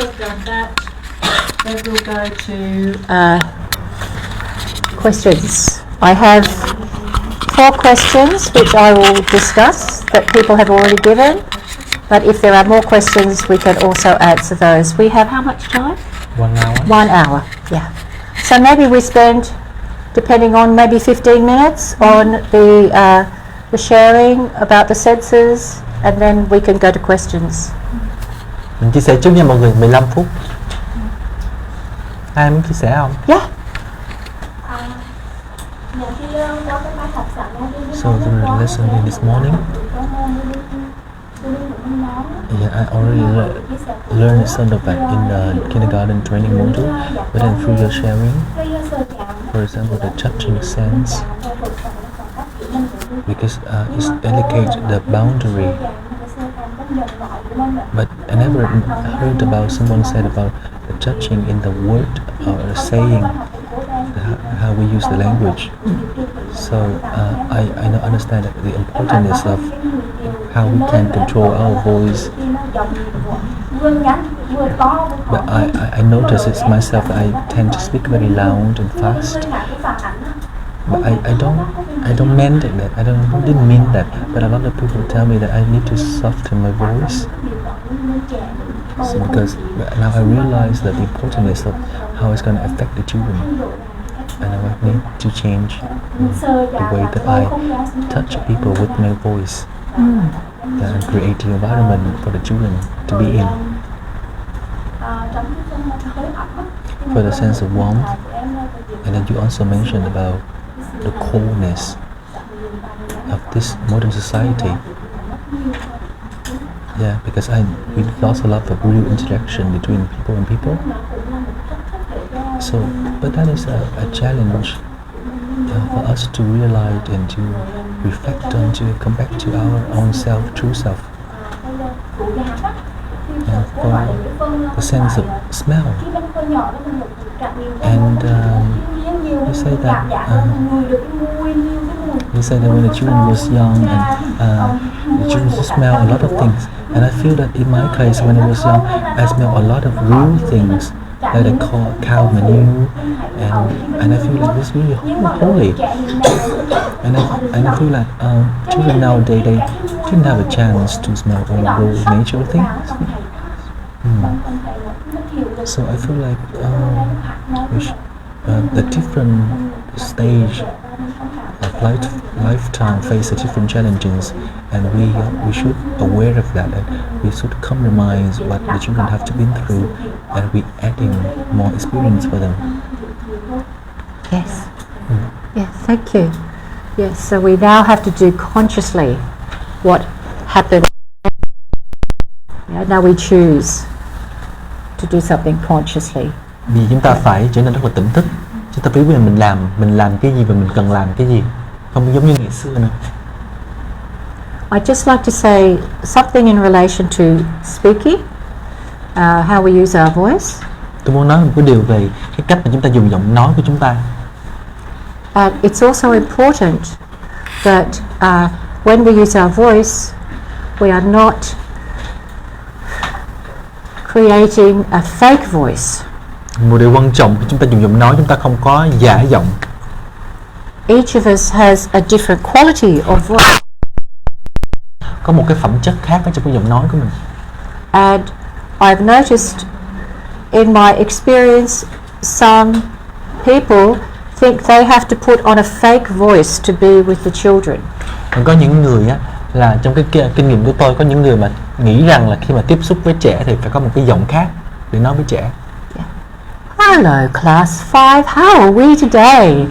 Then we'll go to questions. I have 4 questions which I will discuss that people have already given. But if there are more questions, we can also answer those. We have how much time? 1 hour. 1 hour, yeah. So maybe we spend, depending on maybe 15 minutes on the sharing about the senses, and then we can go to questions. Mình chia sẻ trước nha mọi người, 15 phút. Ai muốn chia sẻ không? Yeah. So the lesson in this morning, yeah, I already learned some of that in the kindergarten training module, but then through your sharing, for example, the touching sense, because it's delicate, the boundary. But I never heard about someone said about the touching in the word or saying, how we use the language. So I now understand the importance of how we can control our voice. But I notice it's myself that I tend to speak very loud and fast. But I don't mean that. Didn't mean that. But a lot of people tell me that I need to soften my voice. So because now I realize that the importance of how it's going to affect the children, and I need to change the way that I touch people with my voice, and create the environment for the children to be in, for the sense of warmth. And then you also mentioned about the coldness of this modern society. Yeah, because we lost a lot of real interaction between people and people. So, but that is a challenge for us to realize and to reflect on, to come back to our own self, true self. And for the sense of smell. And you say that when the children was young, and the children smell a lot of things. And I feel that in my case, when I was young, I smell a lot of real things that I call cow manure, and I feel like this really holy. And I feel like children nowadays, they didn't have a chance to smell all raw nature things. So I feel like the different stage of lifetime face the different challenges, and we should aware of that, and we should compromise what the children have to been through, and we adding more experience for them. Yes. Yes, thank you. Yes, so we now have to do consciously what happened. Now we choose to do something consciously. Vì chúng ta phải trở nên rất là tỉnh thức. Chúng ta biết mình làm cái gì và mình cần làm cái gì, không giống như ngày xưa nữa. I'd just like to say something in relation to speaking, how we use our voice. Tôi muốn nói một cái điều về cái cách mà chúng ta dùng giọng nói của chúng ta. And it's also important that when we use our voice, we are not creating a fake voice. Một điều quan trọng khi chúng ta dùng giọng nói, chúng ta không có giả giọng. Each of us has a different quality of voice. Có một cái phẩm chất khác ở trong cái giọng nói của mình. And I've noticed in my experience, some people think they have to put on a fake voice to be with the children. Còn có những người á, là trong cái kinh nghiệm của tôi, có những người mà nghĩ rằng là khi mà tiếp xúc với trẻ thì phải có một cái giọng khác để nói với trẻ. Hello, class 5. How are we today?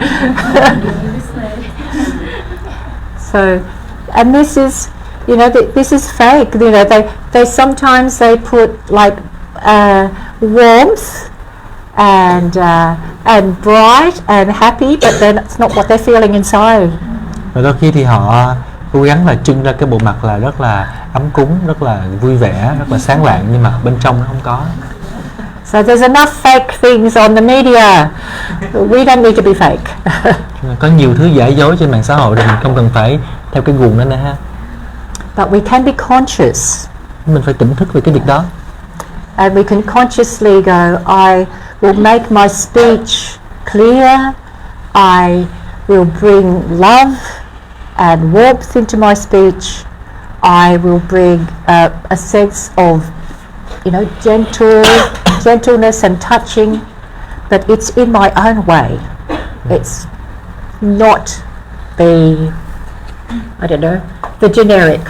So, and this is, you know, this is fake. You know, they sometimes they put like warmth and bright and happy, but then it's not what they're feeling inside. Và đôi khi thì họ cố gắng là trưng ra cái bộ mặt là rất là ấm cúng, rất là vui vẻ, rất là sáng lạng, nhưng mà bên trong nó không có. So there's enough fake things on the media. We don't need to be fake. Có nhiều thứ giả dối trên mạng xã hội thì mình không cần phải theo cái guồng đó nữa ha. But we can be conscious. Mình phải tỉnh thức về cái việc đó. And we can consciously go, I will make my speech clear, I will bring love and warmth into my speech, I will bring a sense of, gentleness and touching, but it's in my own way. It's not the generic,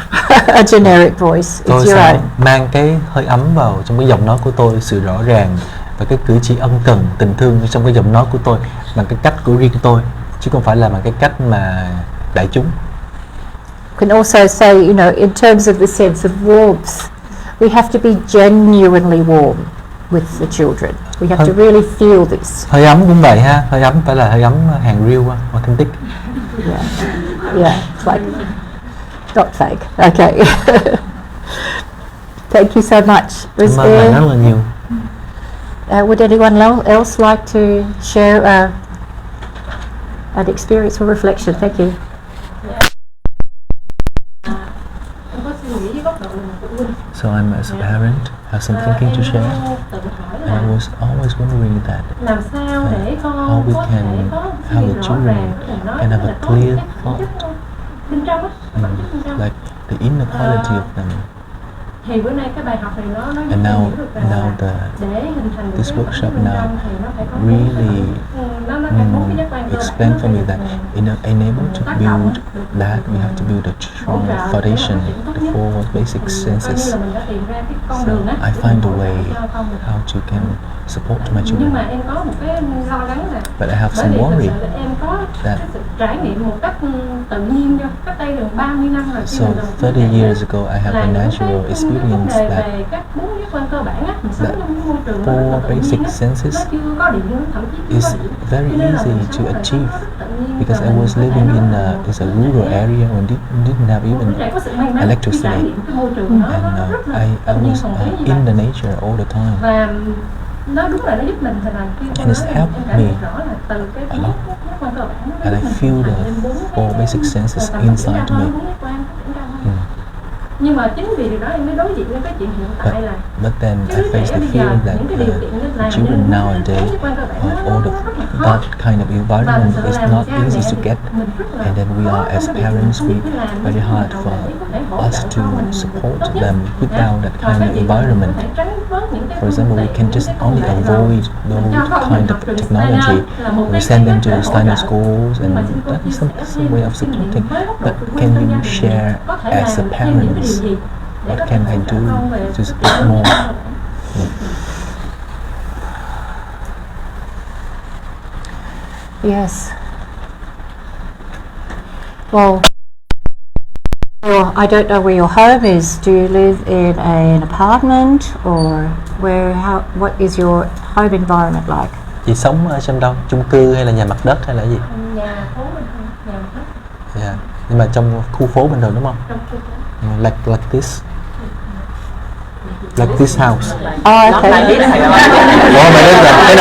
a generic voice. Tôi It's your sẽ own. mang cái hơi ấm vào trong cái giọng nói của tôi, sự rõ ràng và cái cử chỉ ân cần, tình thương trong cái giọng nói của tôi bằng cái cách của riêng tôi, chứ không phải là bằng cái cách mà đại chúng. We can also say, in terms of the sense of warmth, we have to be genuinely warm with the children. We have to really feel this. Hơi ấm cũng vậy ha, hơi ấm phải là hơi ấm hàng real, authentic. Yeah, it's like not fake. Okay. Thank you so much. Cảm ơn bạn rất là nhiều. Would anyone else like to share an experience or reflection? Thank you. So I'm as a parent, have some thinking to share, and I was always wondering that how we can have the children and have a clear thought, like the inner quality of them. And now this workshop now really explained for me that in able to build that, we have to build a strong foundation, the four basic senses. So I find a way how to can support my children. But I have some worry that so 30 years ago I have a natural experience that four basic senses is very easy to achieve because I was living in a rural area and didn't have even electricity, and I was in the nature all the time. And it's helped me a lot, and I feel the four basic senses inside me. But then I face the fear that the children nowadays, all that kind of environment is not easy to get, and then we are as parents, we very hard for us to support them without that kind of environment. For example, we can just only avoid those kind of technology. We send them to standard schools, and that is some way of supporting. But can you share as a parents? What can I do to support more? Yes. Well, I don't know where your home is. Do you live in an apartment or what is your home environment like? Chị sống ở trong đâu? Chung cư hay là nhà mặt đất hay là gì? Nhà phố bình thường, nhà mặt đất. Yeah. Nhưng mà trong khu phố bình thường đúng không? Trong khu phố. Like this house. Oh, okay. Ủa mà đây là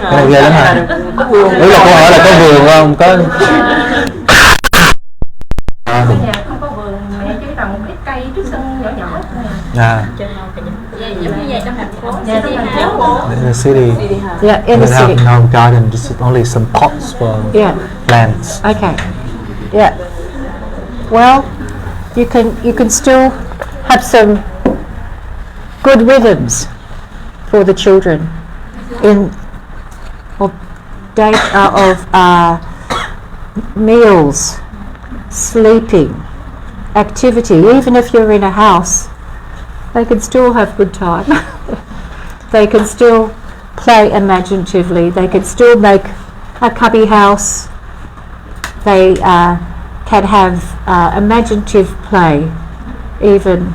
cái này ghê lắm hả? Đấy là câu hỏi là có vườn không? Có. Nhà không có vườn, mẹ chỉ trồng một ít cây trước sân nhỏ nhỏ thôi. Giống như vậy trong thành phố. Nhà trong thành phố. In the city. Yeah, in the They have city. no garden, just only some pots for plants. Okay. Yeah. Well, you can still have some good rhythms for the children of meals, sleeping, activity. Even if you're in a house, they can still have good time. They can still play imaginatively. They can still make a cubby house. They can have imaginative play even,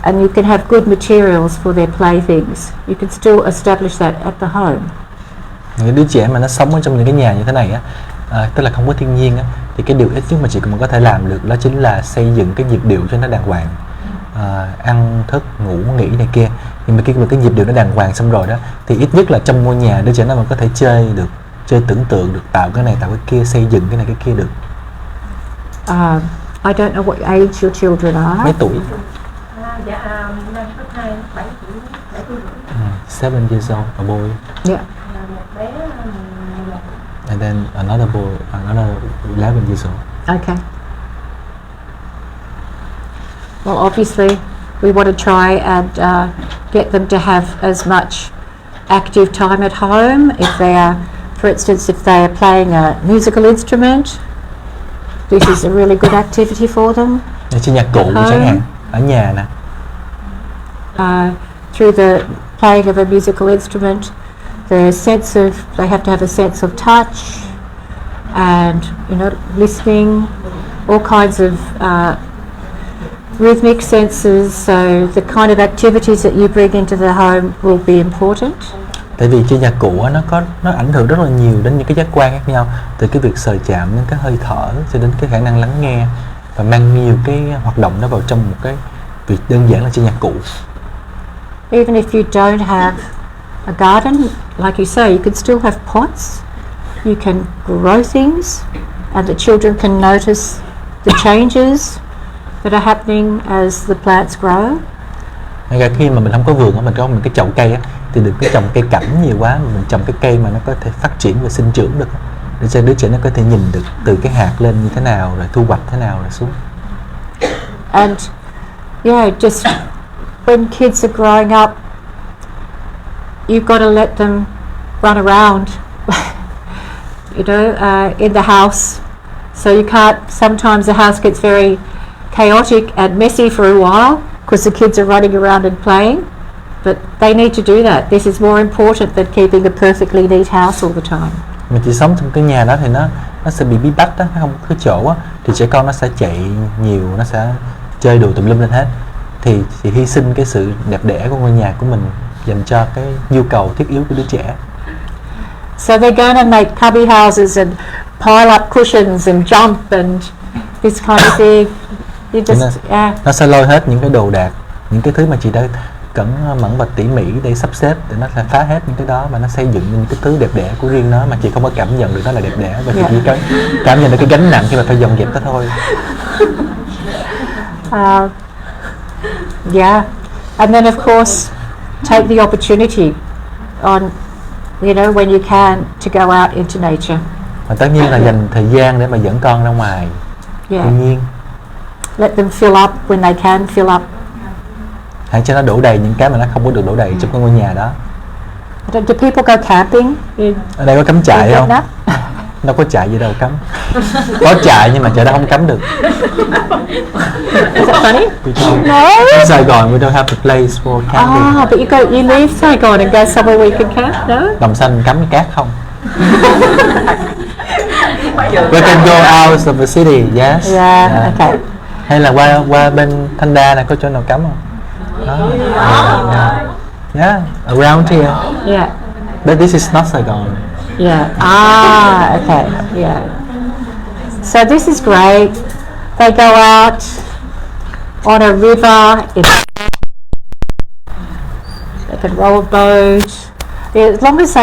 and you can have good materials for their playthings. You can still establish that at the home. Những đứa trẻ mà nó sống ở trong những cái nhà như thế này á, tức là không có thiên nhiên á, thì cái điều ít nhất mà chị cũng có thể làm được đó chính là xây dựng cái nhịp điệu cho nó đàng hoàng, ăn thức ngủ nghỉ này kia. Nhưng mà cái nhịp điệu nó đàng hoàng xong rồi đó, thì ít nhất là trong ngôi nhà đứa trẻ nó mà có thể chơi được, chơi tưởng tượng được, tạo cái này tạo cái kia, xây dựng cái này cái kia được. I don't know what age your children are. Mấy tuổi? Dạ, đang cấp 2, 7 tuổi. 7 years old, a boy. Yeah. Một bé 11. And then another boy, another 11 years old. Okay. Well, obviously, we want to try and get them to have as much active time at home. If they are, for instance, if they are playing a musical instrument, this is a really good activity for them. Để chơi nhạc cụ chẳng hạn, ở nhà nè. Through the playing of a musical instrument, they have to have a sense of touch and, listening, all kinds of rhythmic senses. So the kind of activities that you bring into the home will be important. Tại vì chơi nhạc cụ nó ảnh hưởng rất là nhiều đến những cái giác quan khác nhau, từ cái việc sờ chạm đến cái hơi thở cho đến cái khả năng lắng nghe, và mang nhiều cái hoạt động đó vào trong một cái việc đơn giản là chơi nhạc cụ. Even if you don't have a garden, like you say, you can still have pots. You can grow things, and the children can notice the changes that are happening as the plants grow. Ngay cả khi mà mình không có vườn, mình có một cái chậu cây á, thì đừng có trồng cây cảnh nhiều quá, mình trồng cái cây mà nó có thể phát triển và sinh trưởng được, để cho đứa trẻ nó có thể nhìn được từ cái hạt lên như thế nào, rồi thu hoạch thế nào, rồi xuống. And just when kids are growing up, you've got to let them run around, in the house. So you can't. Sometimes the house gets very chaotic and messy for a while because the kids are running around and playing. But they need to do that. This is more important than keeping a perfectly neat house all the time. Mình chỉ sống trong cái nhà đó thì nó sẽ bị bí bách đó, không có chỗ á, thì trẻ con nó sẽ chạy nhiều, nó sẽ chơi đồ tùm lum lên hết, thì hy sinh cái sự đẹp đẽ của ngôi nhà của mình dành cho cái nhu cầu thiết yếu của đứa trẻ. So they're going to make cubby houses and pile up cushions and jump and this kind of thing. Nó sẽ lôi hết những cái đồ đạc, những cái thứ mà chị đã cẩn mẫn và tỉ mỉ để sắp xếp, để nó sẽ phá hết những cái đó và nó xây dựng những cái thứ đẹp đẽ của riêng nó, mà chị không có cảm nhận được nó là đẹp đẽ, và chị chỉ cảm nhận được cái gánh nặng khi mà phải dọn dẹp nó thôi. And then of course take the opportunity on, when you can, to go out into nature. Và tất nhiên là dành thời gian để mà dẫn con ra ngoài thiên nhiên. Let them fill up when they can fill up. Hãy cho nó đổ đầy những cái mà nó không có được đổ đầy trong cái ngôi nhà đó. Do people go camping? Ở đây có cắm trại không? Đâu có trại gì đâu cắm. Có trại nhưng mà trại đó không cắm được. Is it funny? No. In Sài Gòn we don't have a place for camping. But you leave Saigon and go somewhere where you can camp, no? Đồng Xanh cắm cát không? We can go out of the city, yes. Yeah. Okay. Hay là qua bên Thanh Đa này có chỗ nào cắm không? Yeah, around here. Yeah. But this is not Saigon. Yeah. Okay. Yeah. So this is great. They go out on a river. They can roll a boat. As long as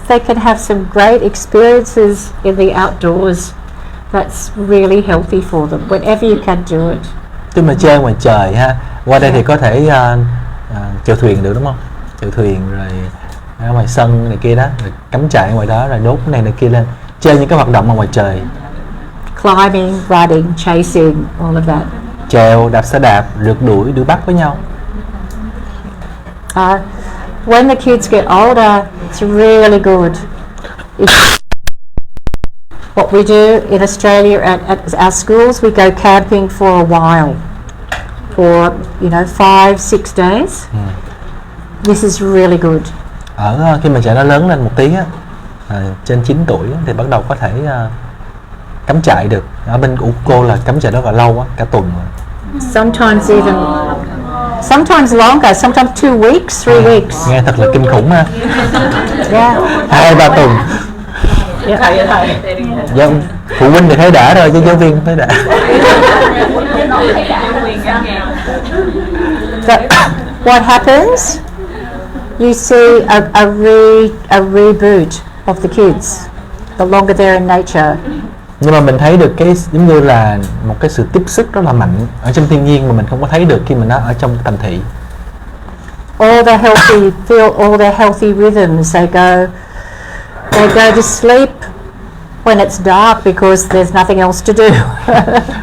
they can have some great experiences in the outdoors. That's really healthy for them. Whenever you can do it. Tức mà chơi ngoài trời ha. Qua đây thì có thể chèo thuyền được đúng không? Chèo thuyền rồi ở ngoài sân này kia đó, rồi cắm trại ngoài đó, rồi đốt cái này kia lên, chơi những cái hoạt động ở ngoài trời. Climbing, running, chasing, all of that. Trèo, đạp xe đạp, rượt đuổi, đuổi bắt với nhau. When the kids get older, it's really good. What we do in Australia at our schools, we go camping for a while, for 5-6 days. This is really good. Khi mà trẻ nó lớn lên một tí á, trên 9 tuổi á, thì bắt đầu có thể cắm trại được. Ở bên của cô là cắm trại đó là lâu á, cả tuần. Sometimes longer, sometimes 2 weeks, 3 weeks. Nghe thật là kinh khủng ha. Yeah. 2-3 tuần. Dạ, phụ huynh thì thấy đã rồi chứ giáo viên không thấy đã. What happens? You see a reboot of the kids. The longer they're in nature. Nhưng mà mình thấy được cái giống như là một cái sự tiếp sức rất là mạnh ở trong thiên nhiên mà mình không có thấy được khi mình nó ở trong thành thị. All the healthy, feel all the healthy rhythms. They go to sleep when it's dark because there's nothing else to do.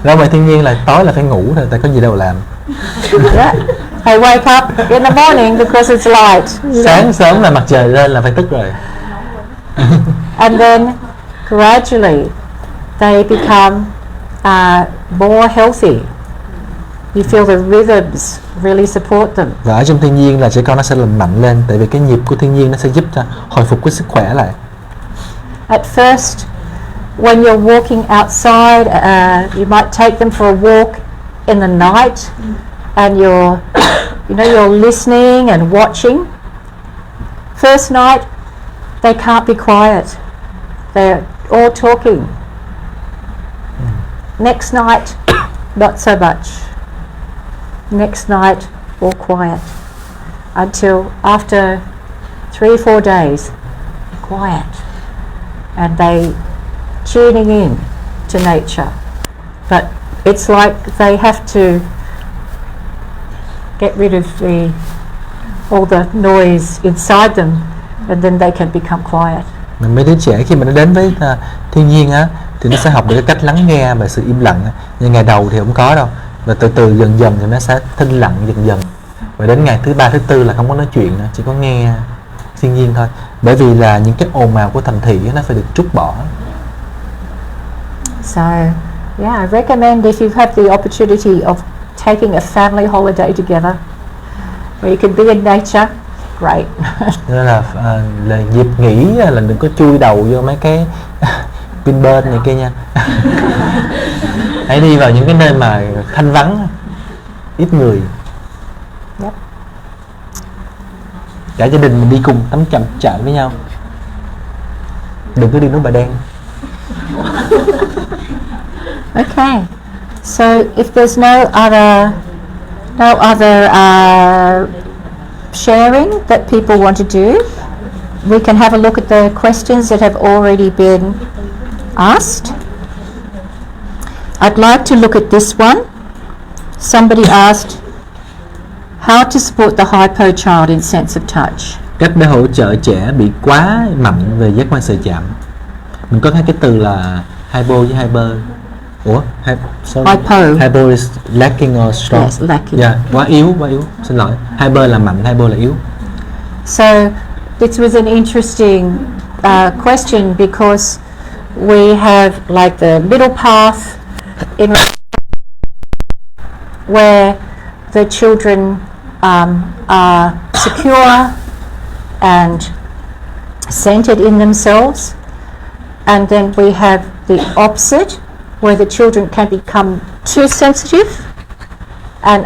Ra ngoài thiên nhiên là tối là phải ngủ thôi, tại có gì đâu làm. Yeah. They wake up in the morning because it's light. Sáng sớm là mặt trời lên là phải thức rồi. And then gradually they become more healthy. You feel the rhythms really support them. Và ở trong thiên nhiên là trẻ con nó sẽ lành mạnh lên, tại vì cái nhịp của thiên nhiên nó sẽ giúp cho hồi phục cái sức khỏe lại. At first, when you're walking outside, you might take them for a walk in the night, and you're listening and watching. First night, they can't be quiet. They're all talking. Next night, not so much. Next night, all quiet. Until after 3-4 days, quiet. And they tuning in to nature. But it's like they have to get rid of all the noise inside them, and then they can become quiet. Mấy đứa trẻ khi mà nó đến với thiên nhiên á thì nó sẽ học được cái cách lắng nghe và sự im lặng. Nhưng ngày đầu thì không có đâu, và từ từ dần dần thì nó sẽ thinh lặng dần dần. Và đến ngày thứ 3, thứ 4 là không có nói chuyện nữa, chỉ có nghe thiên nhiên thôi. Bởi vì là những cái ồn ào của thành thị nó phải được trút bỏ. So, yeah, I recommend if you have the opportunity of taking a family holiday together, where you can be in nature, great. Nên là dịp nghỉ là đừng có chui đầu vô mấy cái Vinpearl này kia nha. Hãy đi vào những cái nơi mà thanh vắng, ít người. Yep. Cả gia đình mình đi cùng tắm chậm chạy với nhau. Đừng có đi núi Bà Đen. Okay. So if there's no other sharing that people want to do, we can have a look at the questions that have already been asked. I'd like to look at this one. Somebody asked, how to support the hypo child in sense of touch. Cách để hỗ trợ trẻ bị quá mạnh về giác quan sờ chạm. Mình có thấy cái từ là hypo với hyper. Hypo is lacking or strong. Yes, lacking. Yeah, quá yếu. Xin lỗi. Hyper là mạnh, hypo là yếu. So this was an interesting question because we have like the middle path in where the children are secure and centered in themselves, and then we have the opposite where the children can become too sensitive, and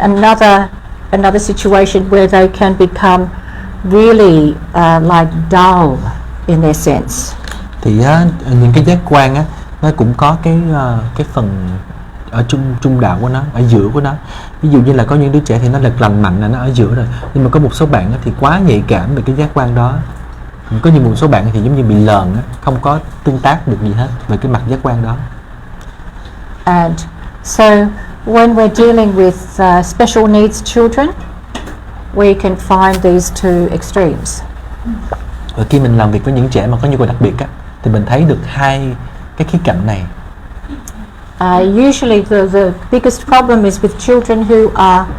another situation where they can become really like dull in their sense. Thì những cái giác quan á nó cũng có cái phần ở trung đạo của nó, ở giữa của nó. Ví dụ như là có những đứa trẻ thì nó là lành mạnh là nó ở giữa rồi, nhưng mà có một số bạn thì quá nhạy cảm về cái giác quan đó. Có một số bạn thì giống như bị lờn á, không có tương tác được gì hết về cái mặt giác quan đó. And so when we're dealing with special needs children, we can find these two extremes. Và khi mình làm việc với những trẻ mà có nhu cầu đặc biệt á, thì mình thấy được hai cái khía cạnh này. Usually the biggest problem is with children who are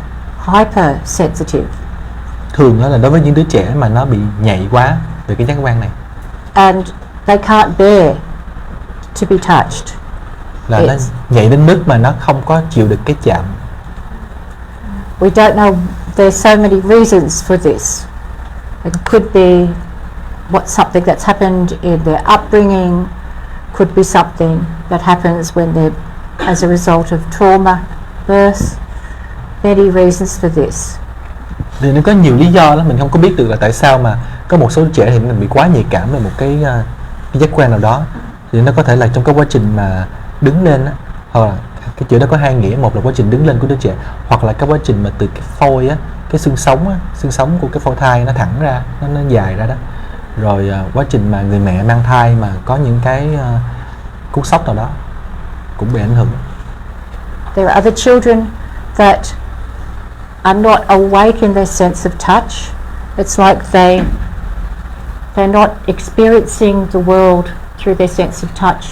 hypersensitive. Thường đó là đối với những đứa trẻ mà nó bị nhạy quá về cái giác quan này. And they can't bear to be touched. Là nó nhạy đến mức mà nó không có chịu được cái chạm. We don't know, there's so many reasons for this. It could be something that's happened in their upbringing, could be something that happens when they're as a result of trauma, birth, many reasons for this. Thì nó có nhiều lý do lắm, mình không có biết được là tại sao mà có một số trẻ thì mình bị quá nhạy cảm về một cái giác quan nào đó. Thì nó có thể là trong cái quá trình mà đứng lên á, hoặc là cái chữ đó có hai nghĩa, một là quá trình đứng lên của đứa trẻ, hoặc là cái quá trình mà từ cái phôi á, cái xương sống của cái phôi thai nó thẳng ra, nó dài ra đó. Rồi quá trình mà người mẹ mang thai mà có những cái cú sốc nào đó, cũng bị ảnh hưởng. There are other children that are not awake in their sense of touch. It's like they're not experiencing the world through their sense of touch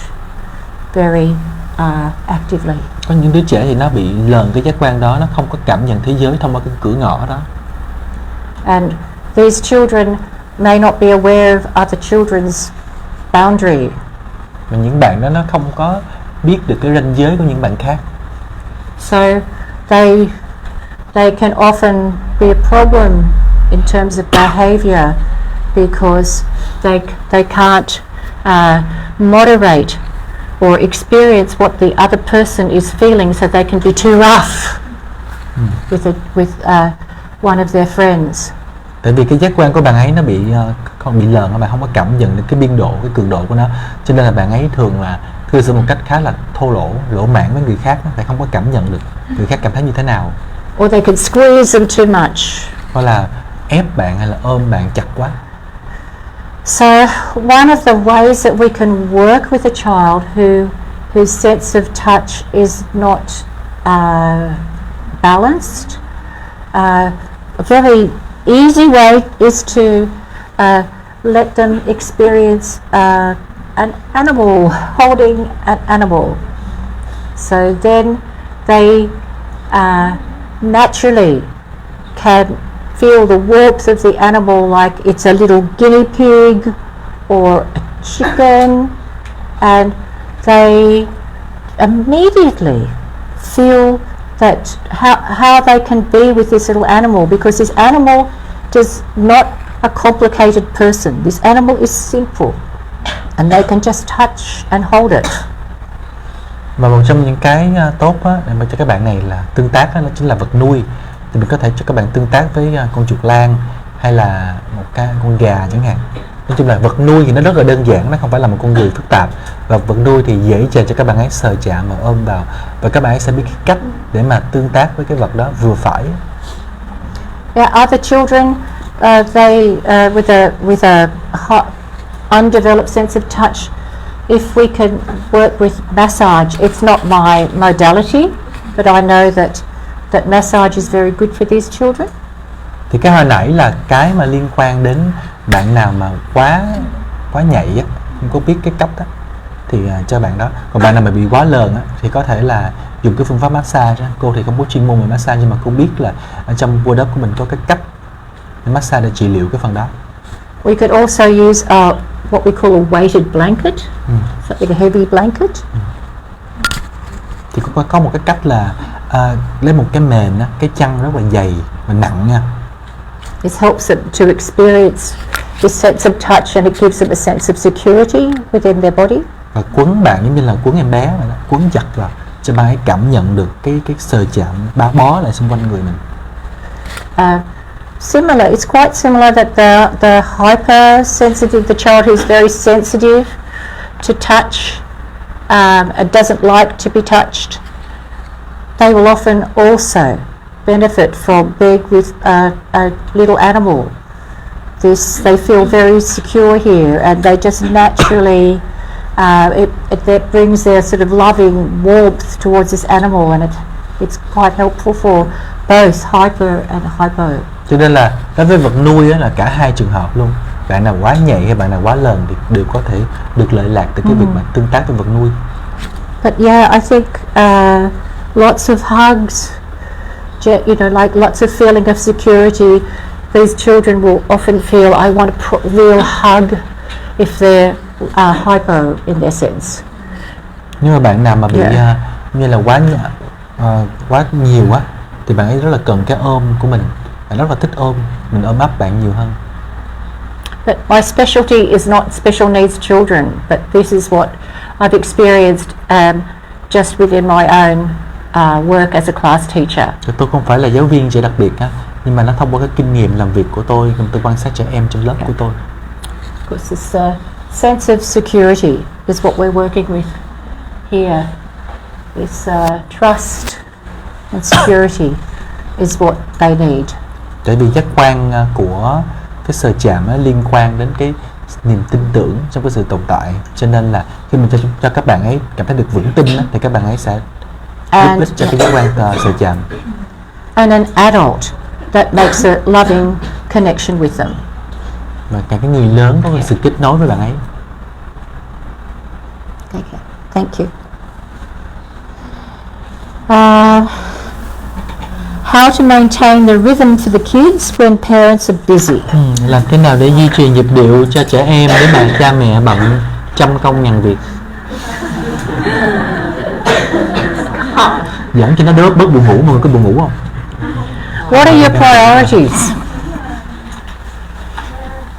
very actively. Có những đứa trẻ thì nó bị lờn cái giác quan đó, nó không có cảm nhận thế giới thông qua cái cửa ngõ đó. And these children may not be aware of other children's boundary. Và những bạn đó nó không có biết được cái ranh giới của những bạn khác. So they can often be a problem in terms of behavior because they can't moderate or experience what the other person is feeling, so they can be too rough with one of their friends. Tại vì cái giác quan của bạn ấy nó bị lờn, bạn không có cảm nhận được cái biên độ, cái cường độ của nó, cho nên là bạn ấy thường là cư xử một cách khá là thô lỗ mãng với người khác, bạn không có cảm nhận được người khác cảm thấy như thế nào. Or they can squeeze them too much. Hoặc là ép bạn hay là ôm bạn chặt quá. So one of the ways that we can work with a child whose sense of touch is not balanced, a very easy way is to let them experience an animal, holding an animal. So then they naturally can feel the warmth of the animal like it's a little guinea pig or a chicken, and they immediately feel that how they can be with this little animal, because this animal is not a complicated person. This animal is simple and they can just touch and hold it. Và một trong những cái tốt để mà cho các bạn này là tương tác đó chính là vật nuôi. Thì mình có thể cho các bạn tương tác với con chuột lang hay là một cái con gà chẳng hạn. Nói chung là vật nuôi thì nó rất là đơn giản, nó không phải là một con người phức tạp. Và vật nuôi thì dễ dàng cho các bạn ấy sờ chạm và ôm vào, và các bạn ấy sẽ biết cái cách để mà tương tác với cái vật đó vừa phải. Yeah, other children, they with a hot, undeveloped sense of touch, if we can work with massage, it's not my modality, but I know that massage is very good for these children. Thì cái hồi nãy là cái mà liên quan đến bạn nào mà quá nhạy á, không có biết cái cách đó thì cho bạn đó. Còn bạn nào mà bị quá lờn á thì có thể là dùng cái phương pháp massage á. Cô thì không có chuyên môn về massage, nhưng mà cô biết là ở trong workshop của mình có cái cách massage để trị liệu cái phần đó. We could also use what we call a weighted blanket, something a heavy blanket. Thì cũng có một cái cách là lấy một cái mền á, cái chăn rất là dày và nặng nha. This helps them to experience this sense of touch, and it gives them a sense of security within their body. Và quấn bạn giống như là quấn em bé vậy đó, quấn chặt vào cho bạn ấy cảm nhận được cái sờ chạm bó lại xung quanh người mình. Similar, it's quite similar that the hypersensitive, the child who's very sensitive to touch and doesn't like to be touched, they will often also benefit from being with a little animal. They feel very secure here, and they just naturally it brings their sort of loving warmth towards this animal, and it's quite helpful for both hyper and hypo. Cho nên là đối với vật nuôi á, là cả hai trường hợp luôn, bạn nào quá nhạy hay bạn nào quá lờn thì đều có thể được lợi lạc từ cái việc mà tương tác với vật nuôi. But yeah, I think lots of hugs, you know, like lots of feeling of security. These children will often feel, I want a real hug if they're hypo in their sense. Nhưng mà bạn nào mà bị như là quá nhiều á thì bạn ấy rất là cần cái ôm của mình. Bạn rất là thích ôm, mình ôm ấp bạn nhiều hơn. But my specialty is not special needs children, but this is what I've experienced just within my own work as a class teacher. Tôi không phải là giáo viên trẻ đặc biệt á, nhưng mà nó thông qua cái kinh nghiệm làm việc của tôi quan sát trẻ em trong lớp của tôi. Because this sense of security is what we're working with here. This trust and security is what they need. Tại vì giác quan của cái sờ chạm liên quan đến cái niềm tin tưởng trong cái sự tồn tại, cho nên là khi mình cho các bạn ấy cảm thấy được vững tin á, thì các bạn ấy sẽ giúp ích cho cái giác quan sự chạm. And an adult that makes a loving connection with them. Và cả cái người lớn có sự kết nối với bạn ấy. Okay, thank you. How to maintain the rhythm for the kids when parents are busy. Làm thế nào để duy trì nhịp điệu cho trẻ em nếu mà cha mẹ bận trăm công ngàn việc? Dẫn cho nó bớt buồn ngủ, mọi người có buồn ngủ không? What are your priorities?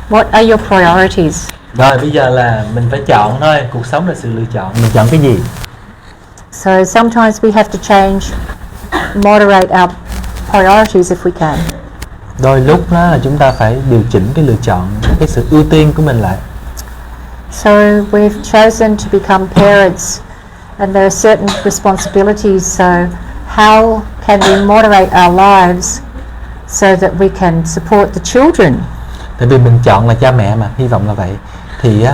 What are your priorities? Rồi bây giờ là mình phải chọn thôi, cuộc sống là sự lựa chọn, mình chọn cái gì? So sometimes we have to change, moderate our priorities if we can. Đôi lúc đó là chúng ta phải điều chỉnh cái lựa chọn, cái sự ưu tiên của mình lại. So we've chosen to become parents and there are certain responsibilities, so how can we moderate our lives so that we can support the children? Tại vì mình chọn là cha mẹ mà, hy vọng là vậy. Thì á,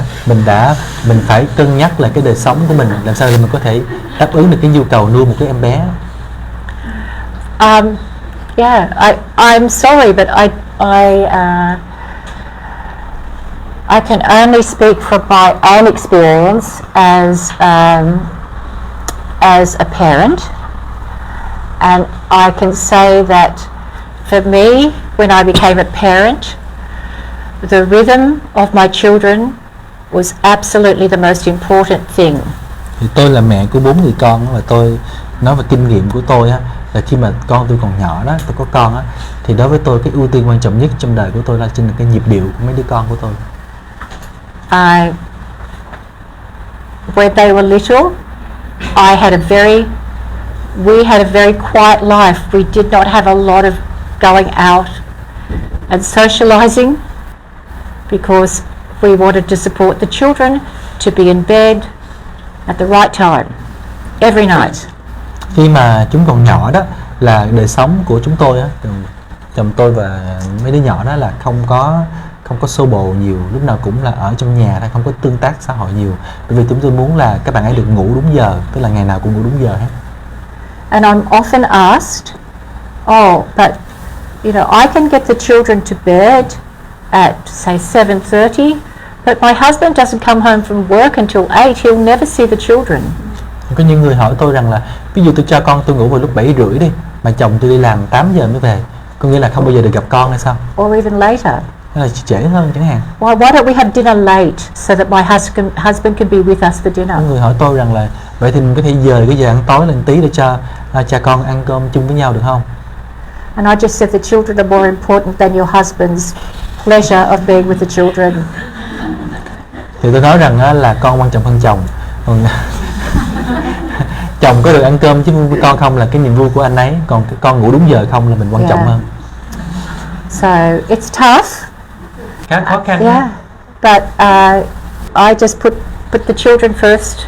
mình phải cân nhắc là cái đời sống của mình, làm sao để mình có thể đáp ứng được cái nhu cầu nuôi một cái em bé. Yeah, I'm sorry, but I can only speak from my own experience as a parent, and I can say that for me, when I became a parent, the rhythm of my children was absolutely the most important thing. Thì tôi là mẹ của 4 người con và tôi nói về kinh nghiệm của tôi á, là khi mà con tôi còn nhỏ đó, tôi có con á, thì đối với tôi cái ưu tiên quan trọng nhất trong đời của tôi là chính là cái nhịp điệu của mấy đứa con của tôi. When they were little, we had a very quiet life. We did not have a lot of going out and socializing because we wanted to support the children to be in bed at the right time every night. Khi mà chúng còn nhỏ đó là đời sống của chúng tôi á, chồng tôi và mấy đứa nhỏ đó là không có xô bồ nhiều, lúc nào cũng là ở trong nhà thôi, không có tương tác xã hội nhiều, bởi vì chúng tôi muốn là các bạn ấy được ngủ đúng giờ, tức là ngày nào cũng ngủ đúng giờ hết. And I'm often asked, but you know, I can get the children to bed at say 7:30, but my husband doesn't come home from work until 8. He'll never see the children. Có những người hỏi tôi rằng là ví dụ tôi cho con tôi ngủ vào lúc 7:30 đi, mà chồng tôi đi làm 8 giờ mới về, có nghĩa là không bao giờ được gặp con hay sao? Or even later. Hay là trễ hơn chẳng hạn. Why don't we have dinner late so that my husband can be with us for dinner? Có người hỏi tôi rằng là vậy thì mình có thể dời cái giờ ăn tối lên tí để cho cha con ăn cơm chung với nhau được không? And I just said the children are more important than your husband's pleasure of being with the children. Thì tôi nói rằng là con quan trọng hơn chồng. Còn chồng có được ăn cơm chứ với con không là cái niềm vui của anh ấy, còn cái con ngủ đúng giờ không là mình quan trọng hơn. So it's tough. Khá khó khăn. Yeah, but I just put the children first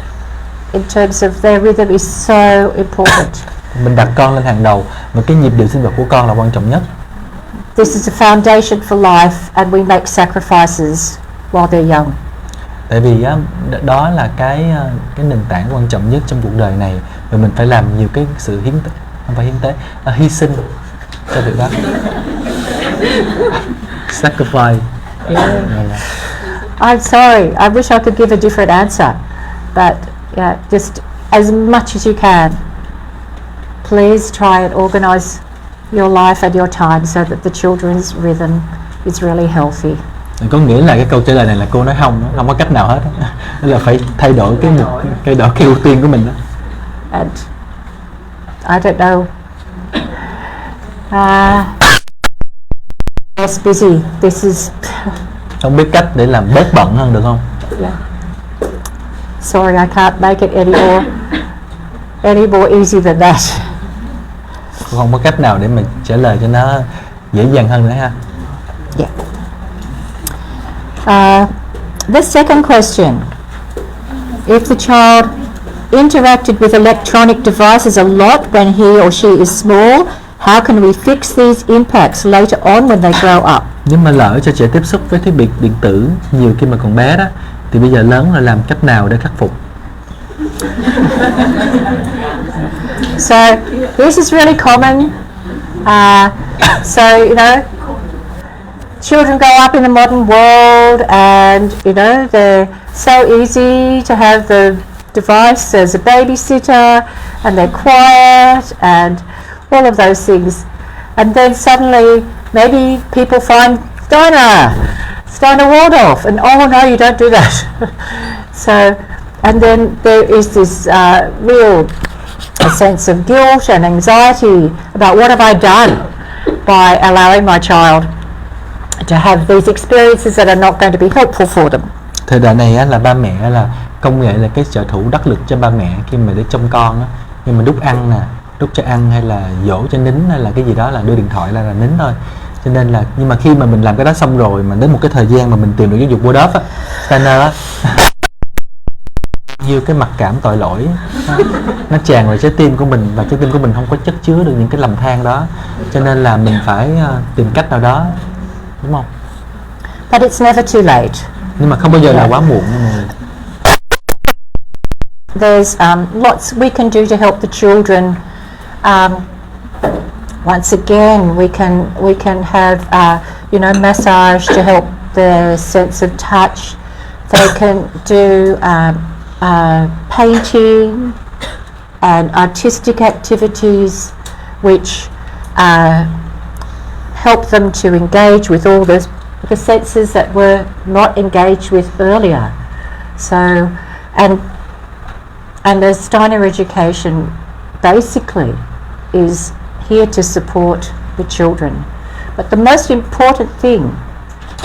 in terms of their rhythm is so important. Mình đặt con lên hàng đầu, và cái nhịp điệu sinh hoạt của con là quan trọng nhất. This is a foundation for life, and we make sacrifices while they're young. Tại vì đó là cái nền tảng quan trọng nhất trong cuộc đời này, và mình phải làm nhiều cái sự hy sinh cho việc đó. Sacrifice. Yeah. I'm sorry. I wish I could give a different answer, but yeah, just as much as you can. Please try and organize your life and your time so that the children's rhythm is really healthy. Có nghĩa là cái câu trả lời này là cô nói không có cách nào hết, đó là phải thay đổi cái ưu tiên của mình đó. And I don't know. Less busy. This is. Không biết cách để làm bớt bận hơn được không? Yeah. Sorry, I can't make it any more easy than that. Không có cách nào để mình trả lời cho nó dễ dàng hơn nữa ha. Yeah. The second question: if the child interacted with electronic devices a lot when he or she is small, How can we fix these impacts later on when they grow up? Nếu mà lỡ cho trẻ tiếp xúc với thiết bị điện tử nhiều khi mà còn bé đó, thì bây giờ lớn rồi làm cách nào để khắc phục? So this is really common. So you know, children grow up in the modern world, and you know they're so easy to have the device as a babysitter, and they're quiet, and all of those things. And then suddenly, maybe people find Steiner Waldorf, and oh no, you don't do that. So, and then there is this real a sense of guilt and anxiety about what have I done by allowing my child to have these experiences that are not going to be helpful for them. Thời đại này á, là ba mẹ là công nghệ là cái trợ thủ đắc lực cho ba mẹ khi mà để trông con á, nhưng mà đút ăn nè, đút cho ăn hay là dỗ cho nín hay là cái gì đó là đưa điện thoại là nín thôi. Cho nên là nhưng mà khi mà mình làm cái đó xong rồi mà đến một cái thời gian mà mình tìm được giáo dục Waldorf á, Steiner á, như cái mặc cảm tội lỗi nó tràn vào trái tim của mình, và trái tim của mình không có chất chứa được những cái lầm than đó, cho nên là mình phải tìm cách nào đó, đúng không? But it's never too late. Nhưng mà không bao giờ là quá muộn. There's lots we can do to help the children. Once again, we can have you know, massage to help their sense of touch. They can do painting and artistic activities which help them to engage with all the senses that were not engaged with earlier. So, and the Steiner education basically is here to support the children. But the most important thing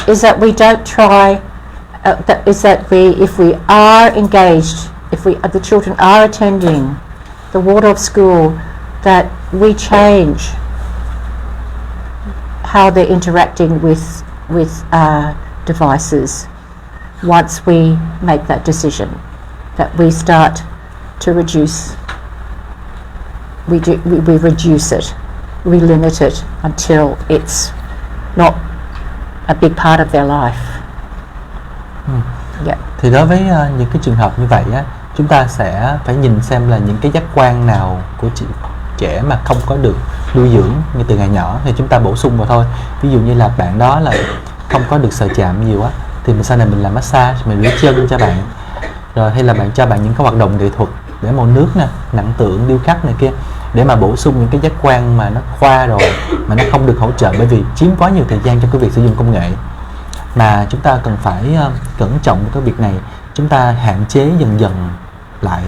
is that we don't try, if we are engaged, if the children are attending the Waldorf school, that we change how they're interacting with devices once we make that decision, that we start to reduce, we reduce it, we limit it until it's not a big part of their life. Yeah. Thì đối với những cái trường hợp như vậy á, chúng ta sẽ phải nhìn xem là những cái giác quan nào của trẻ mà không có được nuôi dưỡng như từ ngày nhỏ thì chúng ta bổ sung vào thôi. Ví dụ như là bạn đó là không có được sờ chạm nhiều á, thì sau này mình làm massage, mình rửa chân cho bạn, rồi hay là bạn cho bạn những cái hoạt động nghệ thuật để màu nước nè, nặng tượng, điêu khắc này kia, để mà bổ sung những cái giác quan mà nó qua rồi mà nó không được hỗ trợ bởi vì chiếm quá nhiều thời gian trong cái việc sử dụng công nghệ. Mà chúng ta cần phải cẩn trọng với cái việc này, chúng ta hạn chế dần dần lại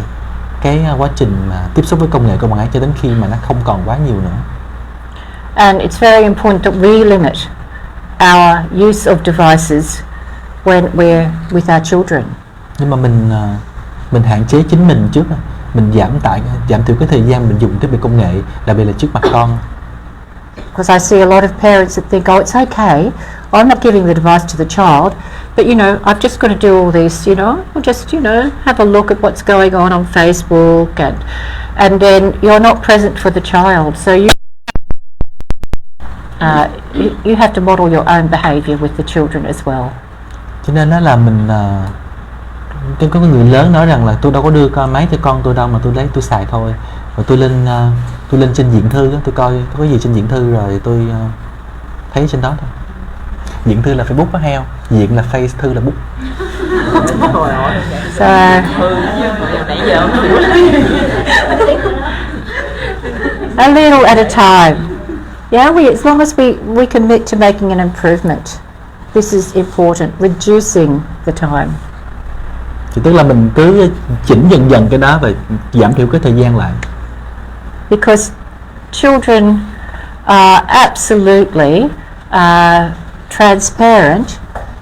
cái quá trình mà tiếp xúc với công nghệ của bạn ấy cho đến khi mà nó không còn quá nhiều nữa. And it's very important that we limit our use of devices when we're with our children. Nhưng mà mình hạn chế chính mình trước, mình giảm thiểu cái thời gian mình dùng thiết bị công nghệ, đặc biệt là trước mặt con. Because I see a lot of parents that think, oh, it's okay, I'm not giving the device to the child, but you know, I've just got to do all this, you know, or just, you know, have a look at what's going on Facebook, and then you're not present for the child, so you have to model your own behaviour with the children as well. Cho nên đó là mình có người lớn nói rằng là tôi đâu có đưa con máy cho con tôi đâu, mà tôi lấy tôi xài thôi, rồi tôi lên trên diện thư đó, tôi coi có gì trên diện thư rồi tôi thấy trên đó thôi. Diện thư là Facebook á heo, diện là face, thư là bút. So, a little at a time. Yeah, as long as we commit to making an improvement, this is important, reducing the time. Thì tức là mình cứ chỉnh dần dần cái đó và giảm thiểu cái thời gian lại. Because children are absolutely transparent